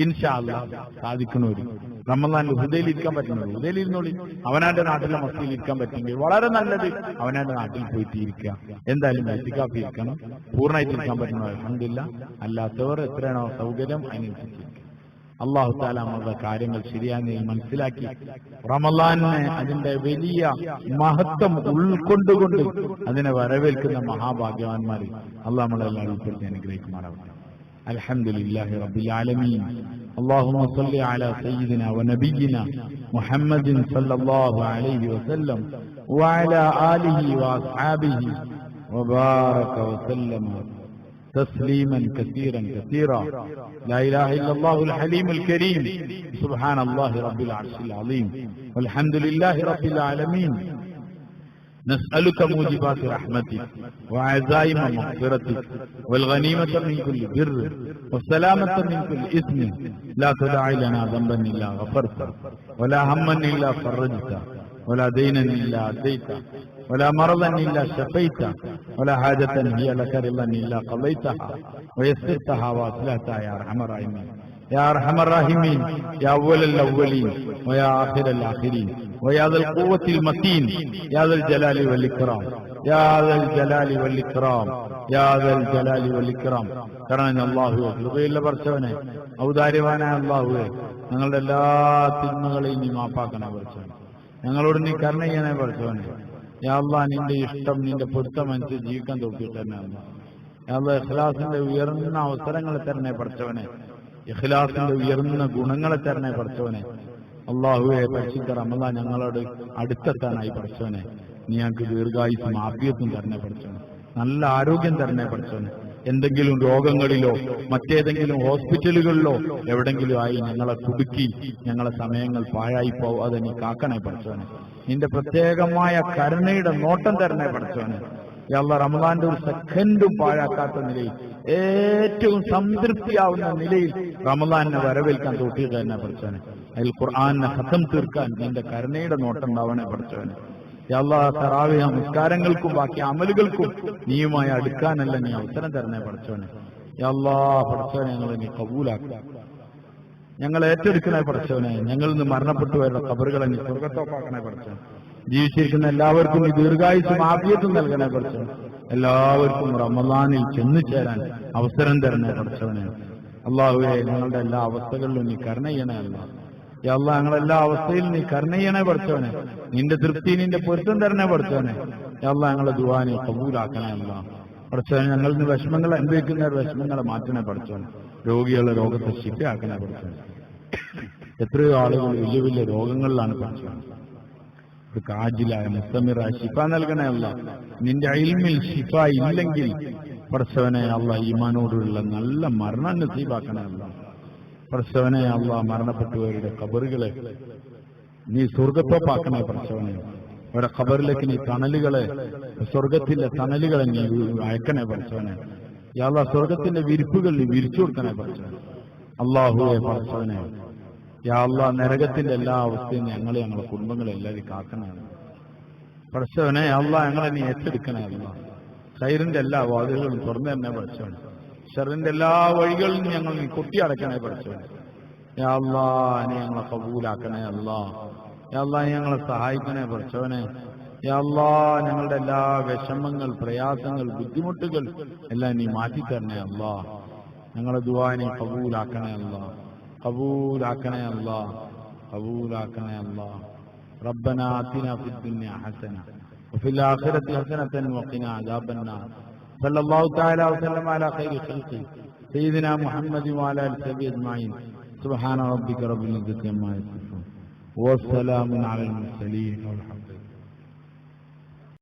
ഇൻഷാ അല്ലാഹ് സാധിക്കണവര് റമദാനിൽ ഹുദയിൽ ഇരിക്കാൻ പറ്റുന്നത് ഹുദയിൽ ഇരുന്നോളി. അവനാന്റെ നാട്ടിലെ മസ്ജിദിൽ ഇരിക്കാൻ പറ്റുമെങ്കിൽ വളരെ നല്ലത്. അവനാന്റെ നാട്ടിൽ പോയിട്ട് ഇരിക്കുക. എന്തായാലും ഇഅ്തികാഫ് ഇരിക്കണം. പൂർണ്ണമായിട്ട് ഇരിക്കാൻ പറ്റുന്നത് അൽഹംദുലില്ലാഹ്. അല്ലാത്തവർ എത്രയാണോ സൗകര്യം അതിനനുസരിച്ച് അല്ലാഹു തആല നമ്മുടെ കാര്യങ്ങൾ ശരിയായി മനസ്സിലാക്കി റമദാനിനെ അതിന്റെ വലിയ മഹത്വം ഉൾക്കൊണ്ടുകൊണ്ട് അതിനെ വരവേൽക്കുന്ന മഹാഭാഗ്യവാന്മാരിൽ അല്ലാഹു നമ്മളെല്ലാം ഉൾപ്പെടുത്തി അനുഗ്രഹിക്കുമാറാവട്ടെ. അൽഹംദുലില്ലാഹി റബ്ബിൽ ആലമീൻ. اللهم صل على سيدنا ونبينا محمد صلى الله عليه وسلم وعلى آله وأصحابه وبارك وسلم تسليما كثيرا كثيرا. لا إله إلا الله الحليم الكريم. سبحان الله رب العرش العظيم والحمد لله رب العالمين. نسألك موجبات رحمتك وعزائم مغفرتك والغنيمة من كل بر والسلامة من كل إثم. لا تدع لنا ذنبا إلا غفرته ولا هما إلا فرجته ولا دينا إلا أديته ولا مرضا إلا شفيته ولا حاجة هي لك رضا إلا قضيتها ويسرتها وأصلحتها يا أرحم الراحمين. يا أرحم الراحمين يا أول الأولين ويا آخر الآخرين ويا ذا القوة المتين يا ذا الجلال والإكرام يا ذا الجلال والإكرام يا ذا الجلال والإكرام. കാരണം അല്ലാഹുവേ, കൃപയുള്ള പടച്ചവനെ, ഔദാര്യവാനായ അല്ലാഹുവേ, ഞങ്ങളുടെ എല്ലാ തിന്മകളെയും നീ മാപ്പാക്കണേ പടച്ചവനെ. ഞങ്ങളോട് നീ കരുണ ചെയ്യണേ പടച്ചവനെ. യാ അല്ലാഹ്, നിന്റെ ഇഷ്ടം നിന്റെ പൊരുത്തമനുസരിച്ച് ജീവിക്കാൻ തോന്നിയിട്ട് തന്നെ അല്ലാഹ്. യാ അല്ലാഹ്, ഇഖ്ലാസിന്റെ ഉയർന്ന അവസരങ്ങളെ തരണേ പടച്ചവനെ. ഇഖ്ലാസിന്റെ ഉയർന്ന ഗുണങ്ങളെ തരണേ പടച്ചവനെ. അല്ലാഹുവേ, പരിശുദ്ധ റമളാൻ ഞങ്ങളോട് അടുത്തെത്താനായി പടച്ചവനെ. നീ ഞങ്ങൾക്ക് ദീർഘായുസ്സും ആഫിയത്തും തരണേ പടച്ചവനെ. നല്ല ആരോഗ്യം തരണേ പടച്ചവനെ. എന്തെങ്കിലും രോഗങ്ങളിലോ മറ്റേതെങ്കിലും ഹോസ്പിറ്റലുകളിലോ എവിടെങ്കിലും ആയി ഞങ്ങളെ കുടുക്കി ഞങ്ങളെ സമയങ്ങൾ പാഴായി പോവാതെ നീ കാക്കണേ പടച്ചവനെ. നിന്റെ പ്രത്യേകമായ കരുണയുടെ നോട്ടം തരണേ പടച്ചവനെ. യാ അല്ലാഹ്, റമളാന്റെ ഒരു സെക്കൻഡും പാഴാക്കാത്ത നിലയിൽ ഏറ്റവും സംതൃപ്തിയാവുന്ന നിലയിൽ റമളാനെ വരവേൽക്കാൻ തോട്ടിയിട്ട് തന്നെ പടച്ചവനെ. അതിൽ ഖുർആനെ ഖതം തീർക്കാൻ നിന്റെ കരുണയുടെ നോട്ടം ഉണ്ടാവണേ പടച്ചവനെ. യാ അല്ലാഹ്, തറാവീഹ് നമസ്കാരങ്ങൾക്കും ബാക്കി അമലുകൾക്കും നീയുമായി അടുക്കാനല്ല നീ അവസരം തരണേ പടച്ചവനെ. യാ അല്ലാഹ്, പടച്ചവനെ, ഞങ്ങളെ നീ കബൂലാക്കുക. ഞങ്ങൾ ഏറ്റെടുക്കണേ പടച്ചവനെ. ഞങ്ങളിൽ നിന്ന് മരണപ്പെട്ടു വരുന്ന ഖബറുകളെ നീ സ്വർഗ്ഗത്തോപ്പാക്കണേ പടച്ചവനെ. ജീവിച്ചിരിക്കുന്ന എല്ലാവർക്കും ഈ ദീർഘായുസ്സും ആഫിയത്തും നൽകണേ പടച്ചവനെ. എല്ലാവർക്കും റമളാനിൽ ചെന്നു ചേരാൻ അവസരം തരണേ പടച്ചവനെ. അല്ലാഹുവേ, ഞങ്ങളുടെ എല്ലാ അവസ്ഥകളിലും നീ കരുണ ചെയ്യണേ അല്ലാഹ്. യാ അല്ലാഹ്, ഞങ്ങളെല്ലാ അവസ്ഥയിലും നീ കരുണ ചെയ്യണേ പടച്ചവനെ. നിന്റെ തൃപ്തി നിന്റെ പൊരുത്തം തരണേ പടച്ചവനെ. യാ അല്ലാഹ്, ഞങ്ങളെ ദുആ നീ കബൂലാക്കണേ അല്ലാഹ്. പടച്ചവനെ, ഞങ്ങളിൽ നിന്ന് വിഷമങ്ങൾ അനുഭവിക്കുന്ന വിഷമങ്ങളെ മാറ്റണേ പടച്ചവനെ. രോഗികളുടെ രോഗത്തെ ശിഫയാക്കണേ പടച്ചവനെ. എത്രയോ ആളുകൾ വലിയ വലിയ രോഗങ്ങളിലാണ് പടച്ചവനെ. ഒരു കാജിലായ മുസ്തമിറായ ശിഫ നൽകണേ അല്ലാഹ്. നിന്റെ ഇൽമിൽ ശിഫ ഇല്ലെങ്കിൽ പടച്ചവനെ അല്ലാഹ്, ഈമാനോടുള്ള നല്ല മരണം നസീബാക്കണേ അല്ലാഹ്. പടച്ചവനെ അല്ലാഹ്, മരണപ്പെട്ടവരുടെ ഖബറുകളെ നീ സ്വർഗ്ഗത്തോപ്പാക്കണേ പടച്ചവനെ. അവരുടെ ഖബറിലേക്ക് നീ തണലുകളെ, സ്വർഗത്തിന്റെ തണലുകളെ നീ അയക്കണേ പടച്ചവനെ. യാ അല്ലാഹ്, സ്വർഗത്തിന്റെ വിരിപ്പുകൾ നീ വിരിച്ചു കൊടുക്കണേ പടച്ചവനെ. അല്ലാഹുവേ പടച്ചവനെ, യാ അല്ലാഹ്, നരകത്തിന്റെ എല്ലാ അവസ്ഥയും ഞങ്ങളെ ഞങ്ങളുടെ കുടുംബങ്ങളെ എല്ലാവരും കാക്കണേ പടച്ചവനെ. യാ അല്ലാഹ്, ഞങ്ങളെ നീ ഏറ്റെടുക്കണേ അല്ലാഹ്. ഖൈറിന്റെ എല്ലാ വാതിലുകളും തുറന്നു തന്നെ പടച്ചവനെ. ഷറിന്റെ എല്ലാ വഴികളിലും ഞങ്ങൾ നീ കൊട്ടിയടക്കണേ പടച്ചവനെ. യാ അല്ലാഹ്, നീ ഞങ്ങളെ കബൂലാക്കണേ അല്ലാഹ്. യാ അല്ലാഹ്, നീ ഞങ്ങളെ സഹായിക്കണേ പടച്ചവനെ. യാ അല്ലാഹ്, ഞങ്ങളുടെ എല്ലാ വിഷമങ്ങൾ, പ്രയാസങ്ങൾ, ബുദ്ധിമുട്ടുകൾ എല്ലാം നീ മാറ്റിത്തരണേ അല്ലാഹ്. ഞങ്ങളുടെ ദുആ നീ കബൂലാക്കണേ അല്ലാഹ്. കബൂലാക്കണേ അല്ലാഹ്. കബൂലാക്കണേ അല്ലാഹ്. റബ്ബനാ ആതിനാ ഫിദ്ദുനിയ ഹസന വഫിൽ ആഖിറതി ഹസനതൻ വഖിനാ അദാബന്നാർ. സല്ലല്ലാഹു തആല വസല്ലമ അലാ ഖൈരി ഖൽഖി സയ്യിദിനാ മുഹമ്മദി വഅലാ ആലിഹി വസഹ്ബിഹി അജ്മഈൻ. സുബ്ഹാന റബ്ബിക റബ്ബിൽ ഇസ്സതി അമ്മാ യസിഫൂൻ വസ്സലാമുൻ അലൽ മുർസലീൻ.